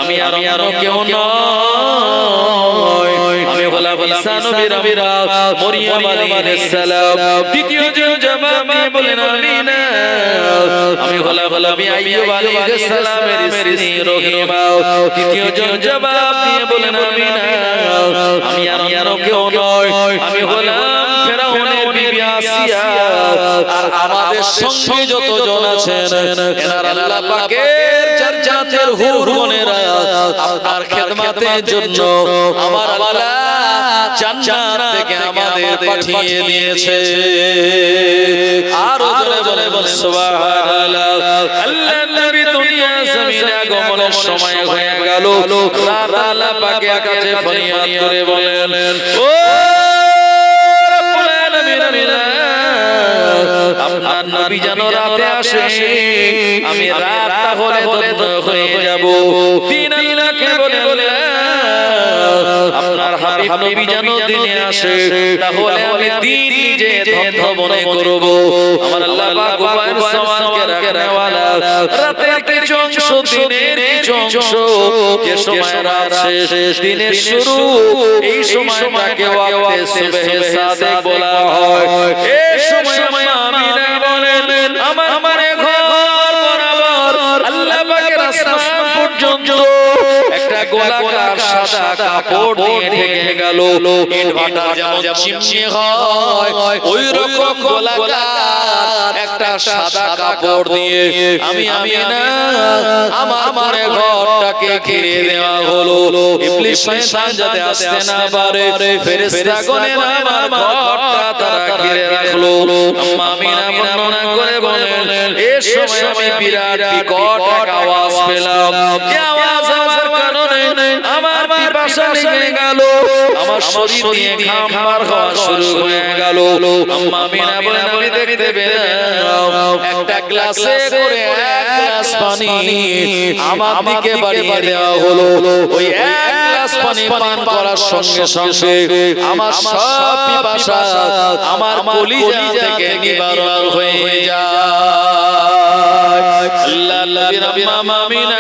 আমি আর কেউ নয়, আমি হলাম ঈসা নবীর মরিয়ম আলাইহিস সালাম। দ্বিতীয় জন জবাব দিয়ে বলেন আমিনা আমি হলাম আইয়ুব আলাইহিস সালামের স্ত্রী রহিমা। তৃতীয় জন জবাব দিয়ে বলেন আমিনা আমি আর কেউ নয়, আমি হলাম ফেরাউনের বিবি আসিয়া। আর আমাদের সঙ্গে যতজন আছেন এনারা আল্লাহ পাকের জান্নাতের হুর বোনেরা আপনার খেদমতের জন্য আমার আল্লাহ জান্নাত থেকে আমাদের পাঠিয়ে দিয়েছে। আর জোরে বলে সুবহানাল্লাহ। আল্লাহ নবী দুনিয়া জমিনে আগমনের সময় হয়ে গেল। আল্লাহ পাকের কাছে ফরিয়াদ করে বলেন ও রব্বুল আলামিন আপনার নবী যেন রাতে আসে, আমি রাত তাহলে ধন্য হয়ে যাব। দিন আল্লাহকে বলে আপনার হাবিব নবী যেন দিনে আসে, তাহলে আমি দিন নিজে ধন্য মনে করব। আমার আল্লাহ পাক উপায়ের সমানকে রাখনেওয়ালা, রাতের কিছু অংশ দিনের কিছু অংশ, যে সময় রাত শেষ দিনের শুরু, এই সময়টাকে ওয়াক্তে সুবহে সাদেক বলা হয়। এই সময় আমিনা বলেন আমার ঘর বরাবর আল্লাহ পাকের আসমান পর্যন্ত একটা গোলাকার সাদা কাপড় দিয়ে ঢেকে গেল। ইটভাটা যেমন চিমনি হয় ওই রকম গোলাকার একটা সাদা কাপড় দিয়ে আমি আমিনা আমার মনে ঘরটাকে ঘিরে দেওয়া হলো। ইবলিস শয়তান যাতে আসতে না পারে, ফেরেশতাগণেরা আমার ঘরটা তারা ঘিরে রাখলো। আম্মা আমিনা বর্ণনা করে বলেন, এই সময় আমি বিরাট বিকট এক আওয়াজ পেলাম। এই আওয়াজের কারণে আমার পিপাসা লেগে গেল, আমার শরীর দিয়ে ঘাম বার হওয়া শুরু হয়ে গেল। আম্মা আমিনা বলেন, আমি দেখতে পেলাম একটা গ্লাসে করে এক গ্লাস পানি আমার দিকে বাড়িয়ে দেওয়া হলো। ওই এক গ্লাস পানি পান করার সঙ্গে সঙ্গে আমার সব পিপাসা আমার কলিজা থেকে নিবারণ হয়ে যায়। আল্লাহ নবীর আম্মা আমিনা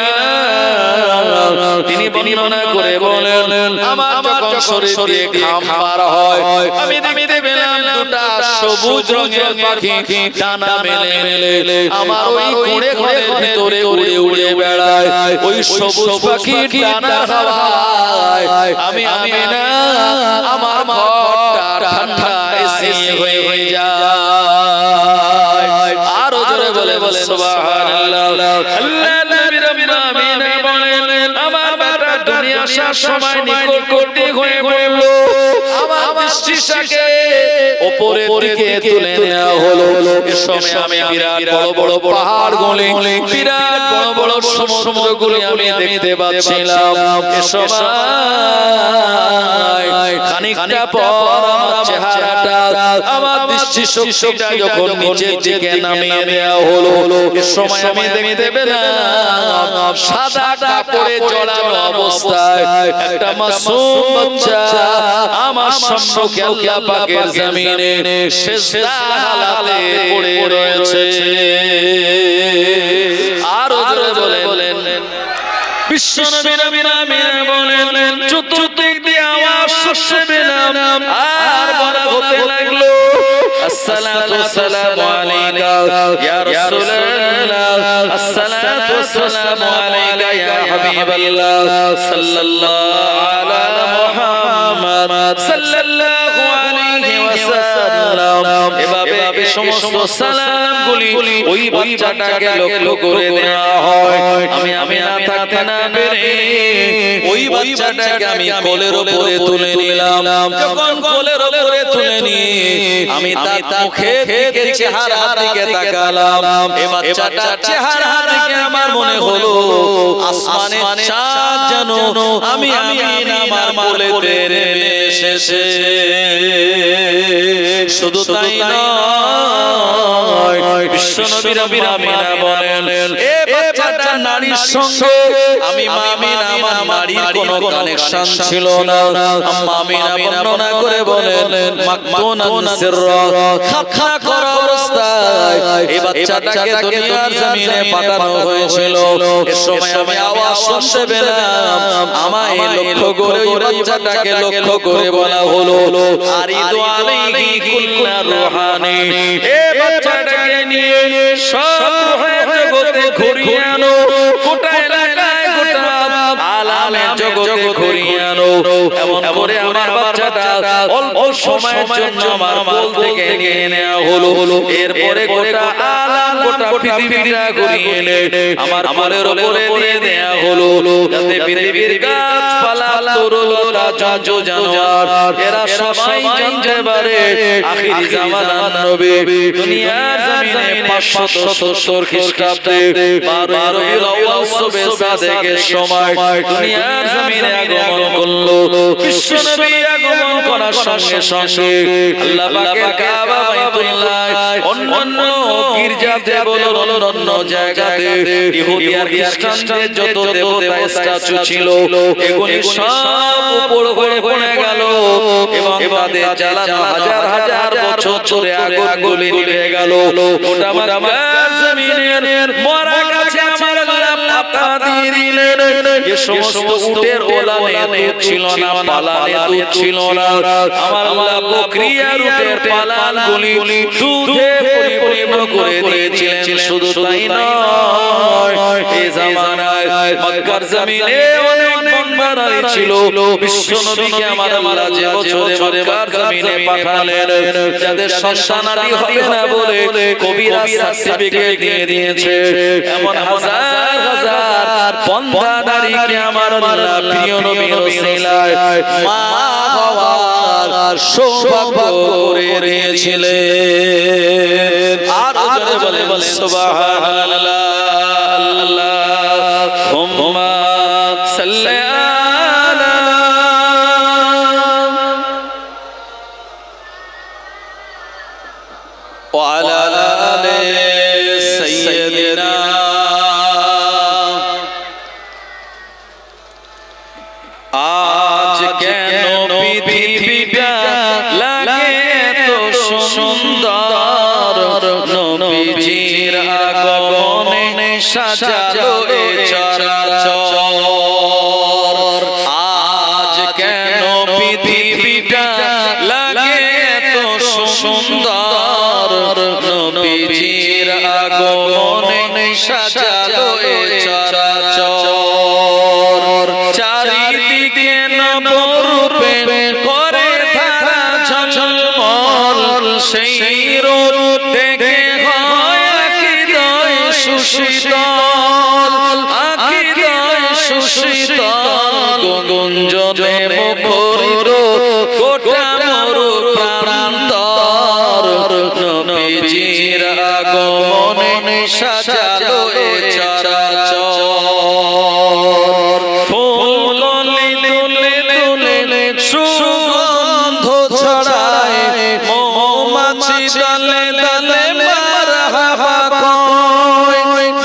তিনি বর্ণনা করে বলেন, আমার যখন শরীর দিয়ে ঘাম বার হয় আমি দেখতে পেলাম দুটা সবুজ রঙের পাখি ডানা মেলে মেলে আমার ওই কোণে কোণে ভিতরে উড়ে উড়ে বেড়ায়। ওই সবুজ পাখি ডানা হাওয়ায় আমি আমিনা আমার ঘরটা ঠান্ডা এসি হয়ে যায়। আরো জোরে বলে বলে সুবহানাল্লাহ। আল্লাহ নবীর আম্মা আমিনা বলেন, আমার বেটা দুনিয়া আসার সময় নিকটবর্তী হয়ে পড়ল। আমার দৃষ্টিটাকে উপরের দিকে তুলে নেওয়া হলো। এই সময় আমি বিরাট বড় বড় পাহাড়গুলি, বিরাট বড় বড় সমুদ্রগুলি আমি দেখতে পাচ্ছিলাম। এই সময় খানিকটা পর আমার চেহারাটা, আমার দৃষ্টি শক্তিটা যখন নিচের দিকে নামিয়ে দেওয়া হলো, এই সময় আমি দেখতে পেলাম সাদা কাপড়ে জড়ানো অবস্থায় একটা মাসুম বাচ্চা আমার সম্মুখে আল্লাহ পাকের জমিনে সিজদা হালাতে পড়ে রয়েছে। আরো জোরে বলেন, বিশ্বনবী আমিনা বলেন, চতুর্দিক দিয়ে আওয়াজ শুনতে পেলাম আর বলা হতে লাগলো, আসসালাতু ওয়াসসালামু আলাইকা ইয়া রাসূলুল্লাহ, আসসালাতু ওয়াসসালামু আলাইকা ইয়া হাবিবাল্লাহ, সাল্লাল্লাহু আলা মুহাম্মদ সাল্লাল্লাহু আলাইহি ওয়াসাল্লাম। এভাবে সমস্ত সালামগুলি ওই বাচ্চাটাকে লক্ষ্য করে দেওয়া হয়। আমি না থাকতে না পেরে ওই বাচ্চাটাকে আমি কোলের উপরে তুলে নিলাম। যখন কোলের উপরে তুলে নিয়ে আমি তার মুখের দিকে চেহারার দিকে তাকালাম, এই বাচ্চাটার চেহারার দিকে আমার মনে হলো আসমানের চাঁদ যেন আমি আমার কোলেতে নেমে এসেছে। শুধু তাই নয়, বিশ্বনবী আমিনা বলেন, এই বাচ্চাটা নারীর সঙ্গে আমি আমিনা আমার নারীর কোনো কানেকশন ছিল না। আম্মা আমিনা বর্ণনা করে বলেন, মাকতুনান সিররা, খাপখা করা অবস্থায় এই বাচ্চাটাকে দুনিয়ার জমিনে পাঠানো হয়েছিল। এই সময় আমি আওয়াজ শুনতে পেলাম, আমায় লক্ষ্য করে ওই বাচ্চাটাকে লক্ষ্য করে বলা হলো, আরিদু আলাইহি কুল্লা রুহানি, এই বাচ্চাটাকে নিয়ে সব রুহের জগতে ঘুরিয়ে আনো, গোটা এলাকায় গোটা আলামের জগতে ঘুরিয়ে আনো। এমন করে আমার বাচ্চাটা অল্প সময়ের জন্য আমার কোল থেকে নিয়ে নেওয়া হলো। এরপরে গোটা আলাম গোটা পৃথিবীটা ঘুরিয়ে এনে আমার কোলের উপরে দিয়ে দেওয়া হলো, যাতে পৃথিবীর গাছপালা, তরুলতা, জন্তু জানোয়ার এরা সবাই জানতে পারে আখিরি জামানার নবী দুনিয়ার জমিনে 570 খ্রিস্টাব্দে 12 রবিউল আউয়াল সুবে সাদেকের সময় দুনিয়ার জমিনে আগমন করলো। বিশ্বনবী আগমন করার সঙ্গে সঙ্গে আল্লাহ পাকের কাবা বাইতুল্লাহ অন্যান্য গির্জাতে বলুন অন্যান্য জায়গাতে ইহুদি আর খ্রিস্টানদের যত দেবতা স্ট্যাচু ছিল এগুলি সব উপর হয়ে পড়ে গেল এবং তাদের জ্বালানো হাজার হাজার বছর ধরে আগুনগুলি নিভে গেল। ওটা আমার জমিনের মরা গাছে আমার আল্লাহ টাকা দিয়ে দিলেন। যে সমস্ত উটের ওলানে দুধ ছিল না, পালানে দুধ ছিল না, আমার আল্লাহ বকরি আর উটের পালানগুলি দুধে পরিপূর্ণ করে দিয়েছিলেন। শুধু তাই নয়, এই জামানায় মক্কার জমিনে অনেক বন্যার ছিল। বিশ্ব নবীকে আমার আল্লাহ যে বছরে মক্কার জমিনে পাঠালেন, যাদের সন্তানাদি হবে না বলে কবিরা সার্টিফিকেট দিয়ে দিয়েছে, এমন হাজার হাজার বন্দাদারিকে আমার আল্লাহ প্রিয় নবীর ওসিলায় মা হওয়ার সৌভাগ্য করে দিয়েছিলেন। আর জোরে বলে সুবহানাল্লাহ। আল্লাহুম্মা সাল্লি আলা ওয়া আলা আলি সাইয়্যিদিনা। আজ কেন পৃথিবীটা লাগে তো সুন্দর, নবীজির আগমনে সাজালো এ চরাচর। আজ কেন পৃথিবীটা লাগে তো সুন্দর, নবীজির আগমনে সাজালো এ চরাচর। চারিদিকে নবরূপে করে ধারা ঝলমল, সেই রূপ দেখে হয় আকীদায় সুশীতল, আকীদায় সুশীতল। গুঞ্জনে মুখরিত গোটা মরু প্রান্তর, নবীজির আগমনে সাজালো এ চরাচর। ফুল তুলে তুলে সুগন্ধ ছড়ায়, মৌমাছি দলে দলে মারহাবা কয়,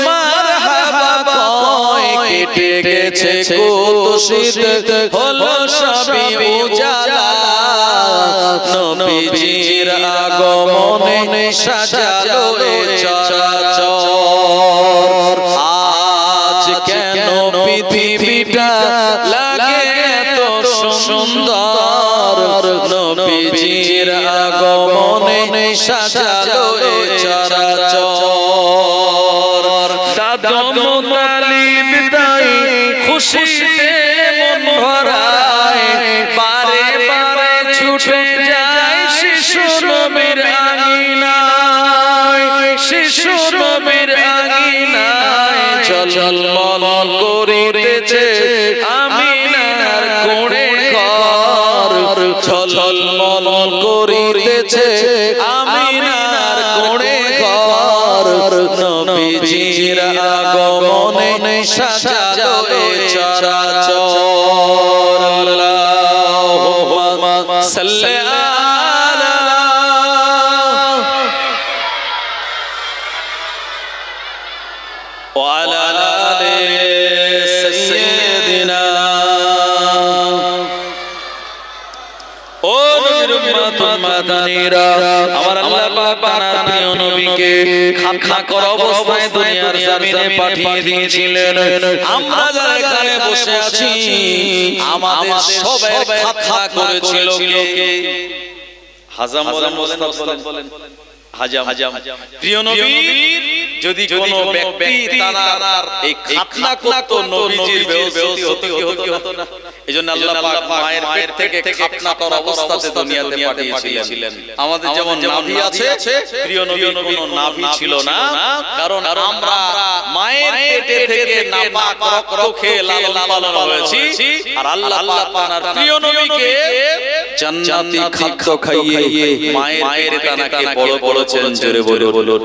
মারহাবা কয়। কেটে গেছে কুৎসিত হলো সবই উজালা, নবীজির আগমনে সাজালো এ চরাচর। আজ কেন পৃথিবীটা লাগে তো সুন্দর, নবীজির আগমনে সাজালো এ চরাচর। দাদু মুতালিব তাই খুশিতে মন ভরায়, বারে বারে ছুটে যায় শিশু নবীর আঙিনায়, শিশু নবীর আঙিনায়। ঝলমল করিতেছে আমিনার কোণে ঘর, ঝলমল করিতেছে আমিনার কোণে ঘর, নবীজির আগমনে সাজালো এ চরাচর। আল্লাহুম্মা সাল্লি আলা ওয়া আলা আলি সাইয়্যিদিনা। ও নবীর উম্মত মাদানীরা, আমার আল্লাহ পাক আপনার প্রিয় নবীকে খাতনা করা অবস্থায় দুনিয়ার জমিনে পাঠিয়ে দিয়েছিলেন। আমরা যারা এখানে বসে আছি, আমাদের সবাই খাতনা করেছিল কে? হাজাম বলেন, মুস্তাফ বলেন, হাজাম। প্রিয় নবীর যদি কোনো ব্যক্তি তার এই খাতনা করত, নবীজির বেইজ্জতি হতো না। এজন্য আল্লাহ পাক মায়ের পেট থেকে খাতনা করা অবস্থাতে দুনিয়াতে পাঠিয়েছিলেন। আমাদের যেমন নাভি আছে, প্রিয় নবীর কোনো নাভি ছিল না, কারণ আমরা মায়ের পেটে থেকে নাপাক রক্ত খেয়ে লালন পালন হয়েছি। আর আল্লাহ পাক আপনার প্রিয় নবীকে জান্নাতি খাদ্য খাইয়ে মায়ের দানাকে বড় করেছেন। জোরে বলুন।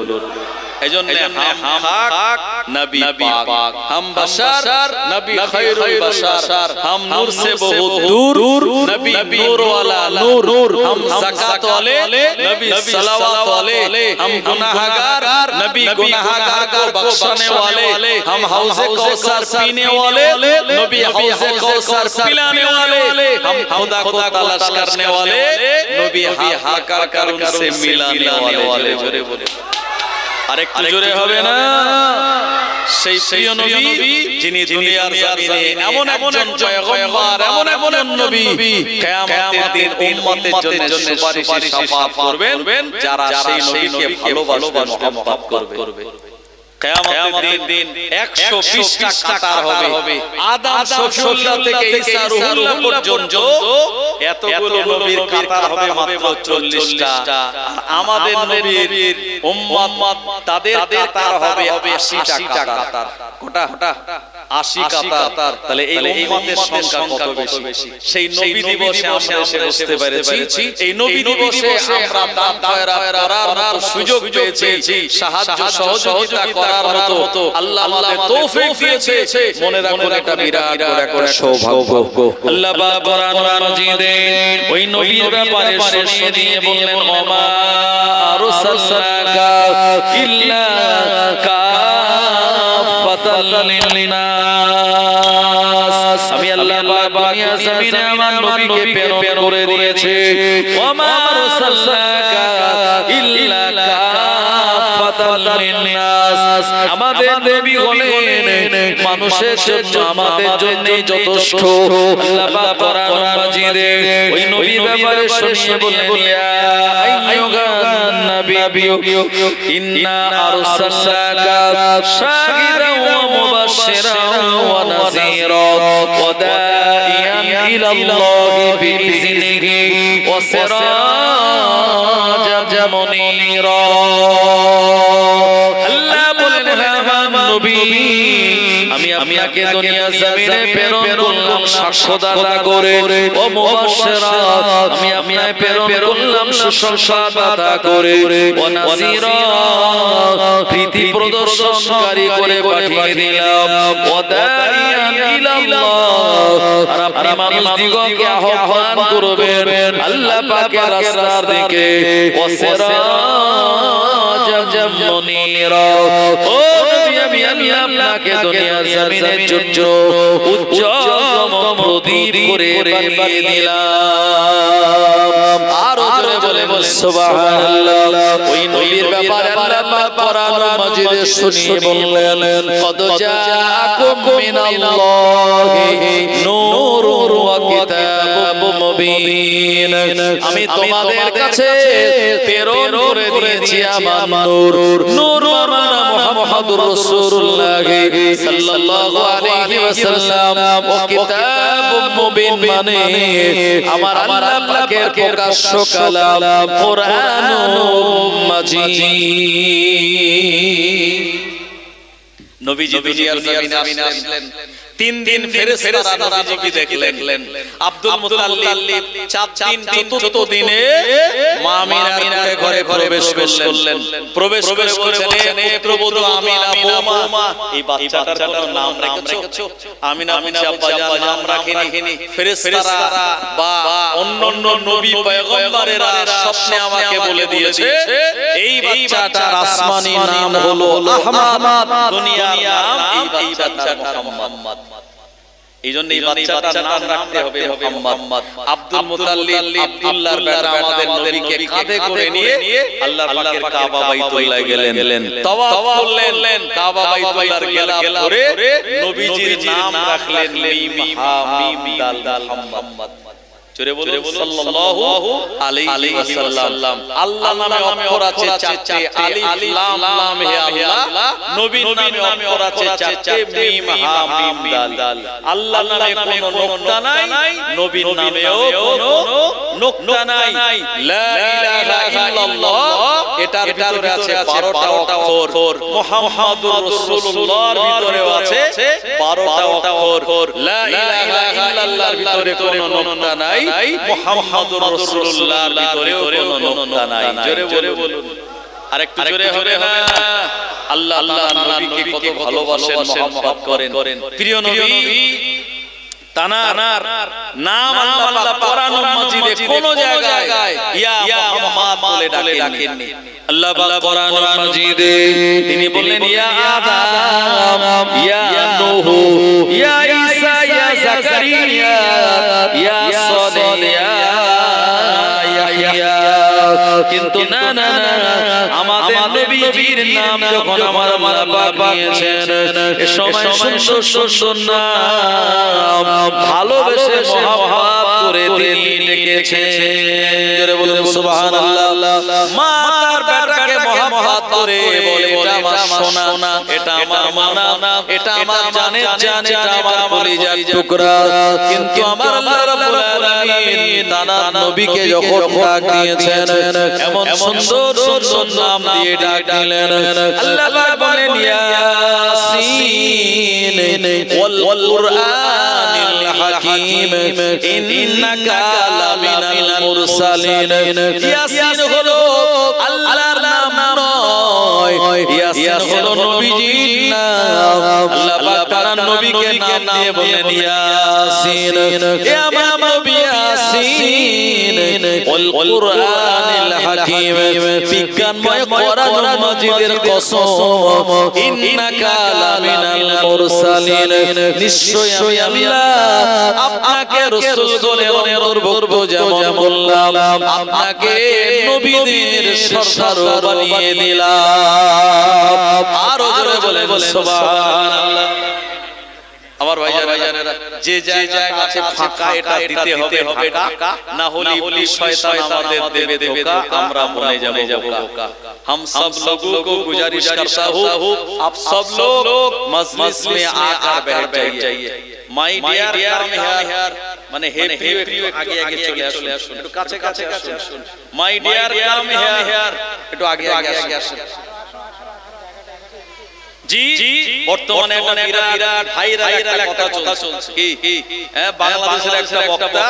এজন্য হাম নবী পাক, হাম বাশার নবী খায়রুল বাশার, হাম নূর সে বহুত दूर नबी नूर वाला नूर, हम ज़कात वाले नबी सलावत वाले, हम गुनाहगार नबी गुनाहगार को बख्शने वाले, हम हौज़े कौसर पीने वाले नबी हौज़े कौसर पिलाने वाले, हम खुदा को तलाश करने वाले नबी हाकर कर उनसे मिलाने वाले। जोरे बोले, আরেকটু জোরে হবে না? সেই প্রিয় নবী যিনি দুনিয়ার জমিনে এমন একজন পয়গম্বর, এমন একজন নবী, কিয়ামতের দিন উম্মতের জন্য সুপারিশে শাফাআত করবেন যারা সেই নবীকে ভালোবাসবে, মহব্বত করবে। কিয়ামতের দিন 120টা কাতার হবে। আদম শফিউল্লাহ থেকে ঈসা রুহুল্লাহ পর্যন্ত এতগুলো নবীর কাতার হবে মাত্র 40টা। আর আমাদের নবীর উম্মত তাদের কাতার হবে 80টা কাতার। কটা? 80 কাতার। তাহলে এই উম্মতের সংখ্যা কত বেশি? সেই নবী দিবসে আমরা এসে বুঝতে পেরেছি, এই নবী দিবসে আমরা দান খয়রাত করার মতো সুযোগ পেয়েছি, সাহায্য সহযোগিতা করার মতো আল্লাহ আমাদের তৌফিক দিয়েছে। মনে রাখুন এটা বিরাট বড় একটা সৌভাগ্য। আল্লাহ পাক কোরআন মাজিদে ওই নবীর ব্যাপারে শুনিয়ে দিয়ে বললেন, ওমা আরসালনাকা ইল্লা কাফাতাল লিন্নাস। আমি আল্লাহ পাক দুনিয়া জমিনে আমার নবীকে প্রেরণ করে দিয়েছি। ওমা আরসালনাকা ইল্লা কাফাতাল লিন্নাস। আমাদের নবী হলেন মানুষের জন্য, আমাদের জন্য যথেষ্ট। আল্লাহ পাক কোরআন মাজিদে ওই নবীর ব্যাপারে শুনিয়ে বলেন, ইয়া আইয়ুহান নাবিয়্যু ইন্না আরসালনাকা শাহিদান ওয়া মুবাশশিরান ওয়া নাযীরান ওয়া দাঈয়ান ইলাল্লাহি বিইযনিহি ওয়া সিরাজাম মুনীরা। আমি আপনাকে দুনিয়া জমিনে প্রেরণ করলাম সাক্ষ্যদাতা করে, ও মুবাশশিরা আমি আপনাকে প্রেরণ করলাম সুসংবাদদাতা করে, ও নাযীরা প্রীতি প্রদর্শনকারী করে পাঠিয়ে দিলাম, ও দাঈয়ান ইলাল্লাহ আর আপনি মানুষদিগকে আহ্বান করবেন আল্লাহ পাকের রাস্তার দিকে, ও সিরাজাম মুনীরা। ও নবী আমি আপনাকে দুনিয়ার জমিনের জন্য উজ্জ্বল প্রদীপ করে বানিয়ে দিলাম। আর জোরে বলে সুবহানাল্লাহ। ওই নবীর ব্যাপারে আল্লাহ পাক কোরআন মাজিদে শুনিয়ে বললেন, কদ জাআকুম মিনাল্লাহি নূরুন ওয়া কিতাবুম মুবিন। আমি তোমাদের কাছে প্রেরণ করে দিয়েছি আমার নূর। নূর মানে মুহাম্মদুর রাসূলুল্লাহ সাল্লাল্লাহু আলাইহি ওয়াসাল্লাম, ও কিতাবুম মুবিন মানে আমার আল্লাহ পাকের প্রকাশ্য কালাম কোরআনুল মাজিদ। নবীজি দুনিয়ার জমিনে আসলেন, 3 দিন ফেরেশতারা নবীজিকে দেখলেন। আব্দুল মুত্তালিব 4 দিন চতুর্থ দিনে মা আমিনার ঘরে প্রবেশ করলেন। প্রবেশ করে বলছেন, হে পুত্রবধূ আমিনা বৌমা, এই বাচ্চাটার কোনো নাম রেখেছো? আমিনা আব্বাজান নাম রাখেনি। ফেরেশতারা বা অন্যান্য নবী পয়গম্বরেরা স্বপ্নে আমাকে বলে দিয়েছে এই বাচ্চাটার আসমানি নাম হলো আহমদ, দুনিয়ার নাম এই বাচ্চাটার মুহাম্মদ। এইজন্য এই বাচ্চাটার নাম রাখতে হবে মুহাম্মদ। আব্দুল মুত্তালিব আব্দুল্লাহর বেটা আমাদের নবীকে কাঁধে করে নিয়ে আল্লাহর পাকের কাবা বাইতুল্লাহ গেলেন, তাওয়াফ করলেন। কাবা বাইতুল্লাহর গেলাফ ধরে নবীজির নাম রাখলেন মিম হা মিম দাল মুহাম্মদ। জোরে বলুন সাল্লাল্লাহু আলাইহি ওয়াসাল্লাম। আল্লাহ নামে অক্ষর আছে 4টে, আলিফ লাম লাম হে আল্লাহ। নবীর নামে অক্ষর আছে 4টে, মিম হা মিম দাল। আল্লাহর নামে কোনো নোক্তা নাই, নবীর নামেও কোনো নোক্তা নাই। লা ইলাহা ইল্লাল্লাহ এটার ভিতরে আছে 12টা অক্ষর, মুহাম্মাদুর রাসূলুল্লাহর ভিতরেও আছে 12টা অক্ষর। লা ইলাহা ইল্লাল্লাহর ভিতরে কোনো নোক্তা নাই, মুহাম্মাদুর রাসূলুল্লাহর ভিতরেও কোনো নোক্তা নাই। জোরে বলুন, আরেকটু জোরে হবে না? আল্লাহ নবীকে কত ভালোবাসেন, মহব্বত করেন। প্রিয় নবী তানার নাম আল্লাহ কোরআন মাজিদে কোন জায়গায় ইয়া মুহাম্মদ বলে ডাকেননি। আল্লাহ পাক কোরআন মাজিদে তিনি বললেন, ইয়া আদম, ইয়া নূহ, ইয়া ঈসা, ইয়া জাকারিয়া, ইয়া সালিহ, ইয়া ইয়াহইয়া, কিন্তু না না না আমাদের নবীজির নাম যখন আমার আল্লাহ পাক নিয়েছেন এ সময় সুন্দর সুন্দর নাম ভালোবেসে মহব্বত করে তিনি ডেকেছেন। জোরে বলুন সুবহানাল্লাহ। মা তার বেটাকে মহব্বত করে বলে এটা আমার সোনা, এটা আমার মানা, এটা আমার জানের জান, এটা আমার কলিজার টুকরা। কিন্তু আমার আল্লাহ রাব্বুল আলামিন তার নবীকে যখন ডাক দিয়েছেন এমন সুন্দর সুন্দর নাম দিয়ে ডাক দিলেন। আল্লাহ পাক বলেন ইয়াসিন ওয়াল কুরআনিল হাকীম ইন্নাকা লামিনাল মুরসালিন। ইয়াসিন হলো আল্লাহর নাম নয়, ইয়াসিন হলো নবীজির নাম। আল্লাহ পাক তার নবীকে নাম দিয়ে বলেন ইয়াসিন, এ আমার নবী ইয়াসিন ওয়াল কুরআনিল হাকীম, বিজ্ঞানময় কোরআন মাজিদের কসম, ইন্নাকা লামিনাল মুরসালিন, নিশ্চয়ই আমি আল্লাহ আপনাকে রাসূল করে অন্তর্ভুক্ত যেমন বললাম আপনাকে নবীদের সরদার বানিয়ে দিলাম। আরো জোরে বলে সুবহানাল্লাহ। আমার ভাইজানেরা যে জায়গাটা আছে ফাঁকা এটা দিতে হবে ঢাকা, না হলে ইবলিস শয়তান আমাদের দেবে ধোঁকা, আমরা মনে যাব বোকা। हम सब लोगों को गुजारिश करता हूँ आप सब लोग मजलिस में आकर बैठ जाइए। माय डियर कम हियर মানে হে প্রিয় আগে আগে চলে আসুন, একটু কাছে কাছে আসুন। মাই ডিয়ার কাম হিয়ার, একটু আগে আগে আসুন। জি বর্তমানে একটা বিরাট ভাইরাল একটা কথা চলছে কি বাংলাদেশের একটা বক্তা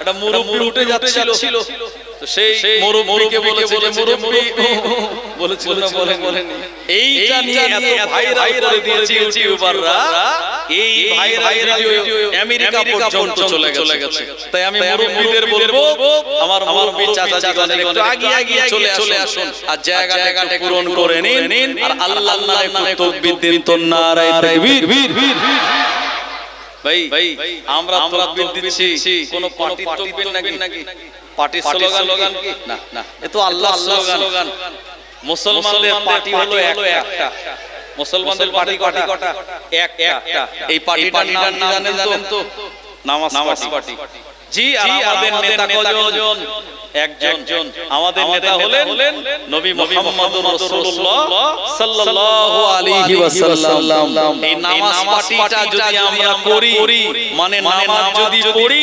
একটা মুরব্বি উঠে যাচ্ছিল, তো সেই মুরব্বিকে বলেছে মুরব্বি বলেছিল না বলেন এইটা নিয়ে এত ভাইরাল করে দিয়েছে ইউটিউবাররা, এই ভাইরাল ভিডিও আমেরিকা পর্যন্ত চলে গেছে। তাই আমি মুরব্বিদের বলবো আমার মুরব্বি চাচাজিগণ একটু আগে চলে আসুন আর জায়গাটা পূরণ করে নিন আর আল্লাহর নামে তাকবীর দিন তো নারায়ে তাকবীর। ভাই আমরা তাকবীর দিচ্ছি কোন পার্টি তাকবীর নাকি পার্টি স্লোগান কি না, এ তো আল্লাহর স্লোগান। মুসলমানদের পার্টি হলো একটা, মুসলমানদের পার্টি কটা একটা। এই পার্টিটার নাম জানেন তো? নামাজ পার্টি। জি আর আমাদের নেতা কজন? একজন। আমাদের নেতা হলেন নবী মুহাম্মদুর রাসূলুল্লাহ সাল্লাল্লাহু আলাইহি ওয়াসাল্লাম। এই নামাজ পার্টিটা যদি আমরা করি মানে নামাজ যদি পড়ি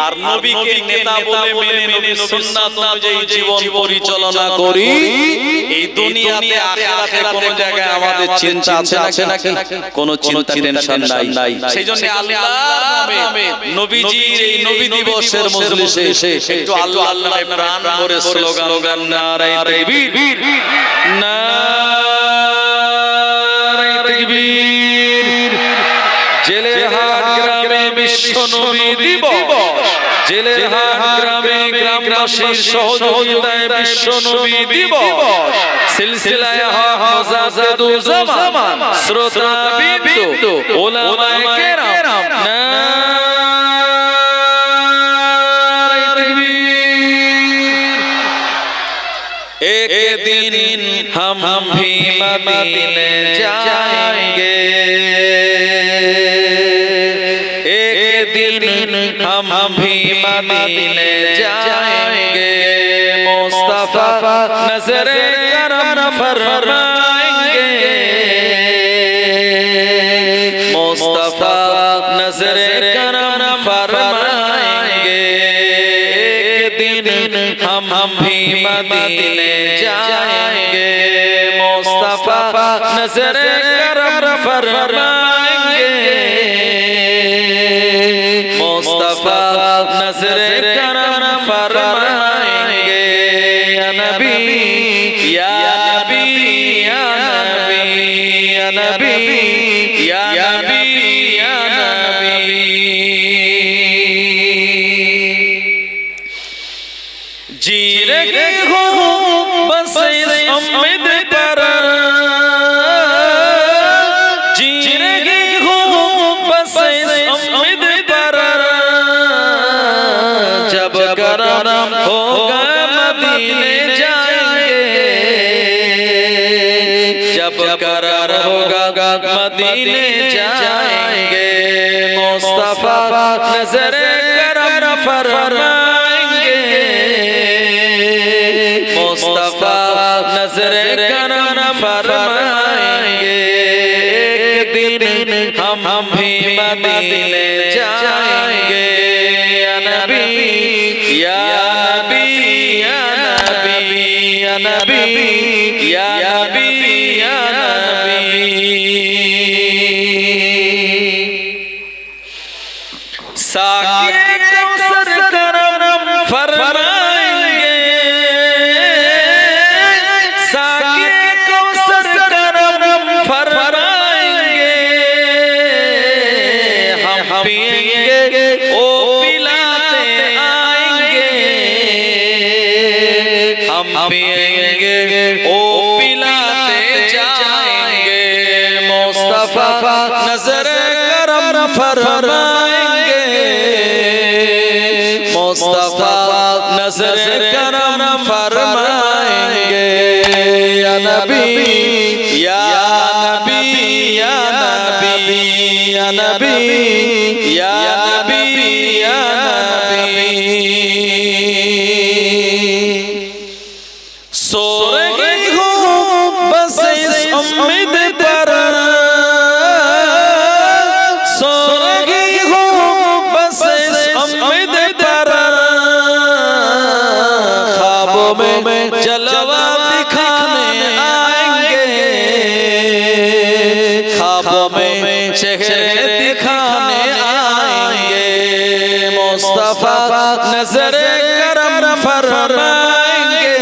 আর নবীকে নেতা বলে মেনে নবী সুন্নাত অনুযায়ী জীবন পরিচালনা করি, এই দুনিয়াতে আখিরাতে কোন জায়গায় আমাদের চিন্তা আছে নাকি? কোন চিন্তা টেনশন নাই। সেইজন্য আল্লাহর নামে নবীজির এই নবী দিবসের মজলিসে একটু আল্লাহর নামে প্রাণ ভরে স্লোগান নারায়ে তাকবীর, নারায়ে তাকবীর। জেলেহাট গ্রামে বিশ্ব নবী দিবস, জেলেহাট গ্রামে গ্রামবাসীর সহযোগিতায় বিশ্ব নবী দিবস, সিলসিলায়ে হক মুজাদ্দিদুজ জামান শ্রোতাবৃন্দ উলামায়ে কেরাম নারায়ে তাকবীর। एक दिन हम भी मदीने जाएंगे, एक दिन हम भी मदीने जाएंगे, मुस्तफा नजर करम फरमाएंगे, मुस्तफा नजर करम फरमाएंगे। एक दिन हम भी मदीने जाएंगे, मुस्तफा नजर करम फरमाएंगे, मुस्तफा नजर करम फरमाएंगे। या नबी या नबी या नबी या नबी या नबी या नबी। जी रहे हो बस इस उम्मीद पर, जी रहे हो बस इस उम्मीद पर, जब करम होगा मदीने जा मदीने जाएंगे मुस्तफा नजर करम फरमाएंगे मुस्तफा नजर करम फरमाएंगे एक दिन हम भी मदीने जाएंगे या नबी या नबी या नबी या नबी या नबी या नबी साक़िए कौसर करम फरमाएंगे साक़िए कौसर करम फरमाएंगे हम पिएंगे ओ पिलाते आएंगे हम पिएंगे ओ पिलाते जाएंगे मुस्तफा नजर करम फरमाएंगे मुस्तफा नजर करम फरमाएंगे या नबी या नबी या नबी या नबी या नबी या नबी सो रही हूँ बस इस उम्मीद पर सो रही हूँ बस इस उम्मीद पर ख्वाबों में जलवा दिखाने आएंगे ख्वाबों में चेहरे दिखाने आएंगे मुस्तफा नजर करम फरमाएंगे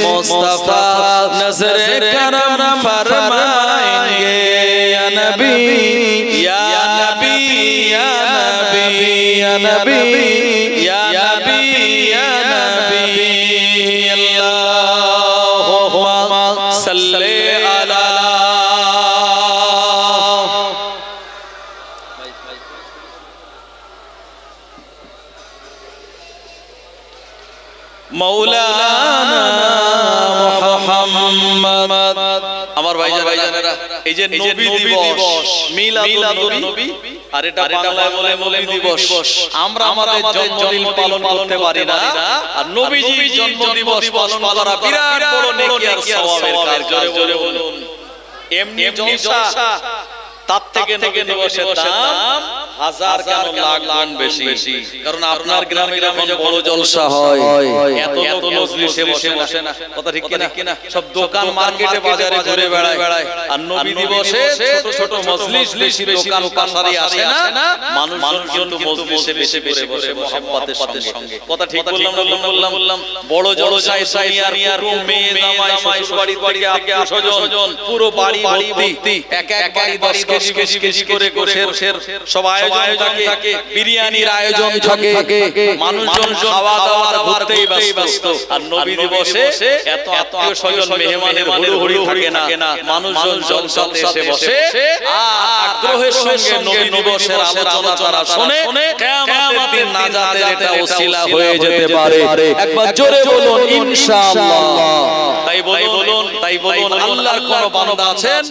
मुस्तफा नजर करम फरमाएंगे या नबी या नबी या नबी या नबी या नबी या नबी अल्लाहुम्मा सल्ली अला मौलाना মুহাম্মদ আমার ভাইজানেরা এই যে নবী দিবস মিলাদুন নবী আর এটা বাংলায় বলে নবী দিবস আমরা আমাদের জন্মদিন পালন করতে পারি না আর নবীজির জন্ম দিবস পালন করা বিরাট বড় নেকি আর সওয়াবের কাজ জোরে বলুন এমনি জলসা তার থেকে দিবসের দাম হাজার কেন লাখ লাখ বেশি কারণ আপনার গ্রামে যখন বড় জলসা হয় এত লোক মজলিসে বসে না কথা ঠিক কিনা সব দোকান মার্কেটে বাজারে ঘুরে বেড়ায় আর নবী দিবসে ছোট ছোট মজলিস বেশি দোকান কাছারি আসে না মানুষ কিন্তু মজলিসে বেশি বসে মহব্বতের সঙ্গে কথা ঠিক বললাম বড় জলসায় দুনিয়ার পুরো মেয়ে জামাই শ্বশুর বাড়ি থেকে 800 জন পুরো বাড়ি ভর্তি এক বাড়ি 10 কেজি করে গোশের সব আয়োজন থাকে বিরিয়ানির আয়োজন থাকে মানুষজন খাওয়া দাওয়ার ঘুরতেই ব্যস্ত আর নবী দিবসে এত আত্মীয় স্বজন মেহমানের হুড়োহুড়ি থাকে না মানুষজন জলসাতে এসে বসে আর আগ্রহের সঙ্গে নবী দিবসের আলোচনা তারা শুনে কিয়ামতের দিন নাজাতের এটা ওসিলা হয়ে যেতে পারে একবার জোরে বলুন ইনশাআল্লাহ তাই বলুন আল্লাহর কোন বান্দা আছেন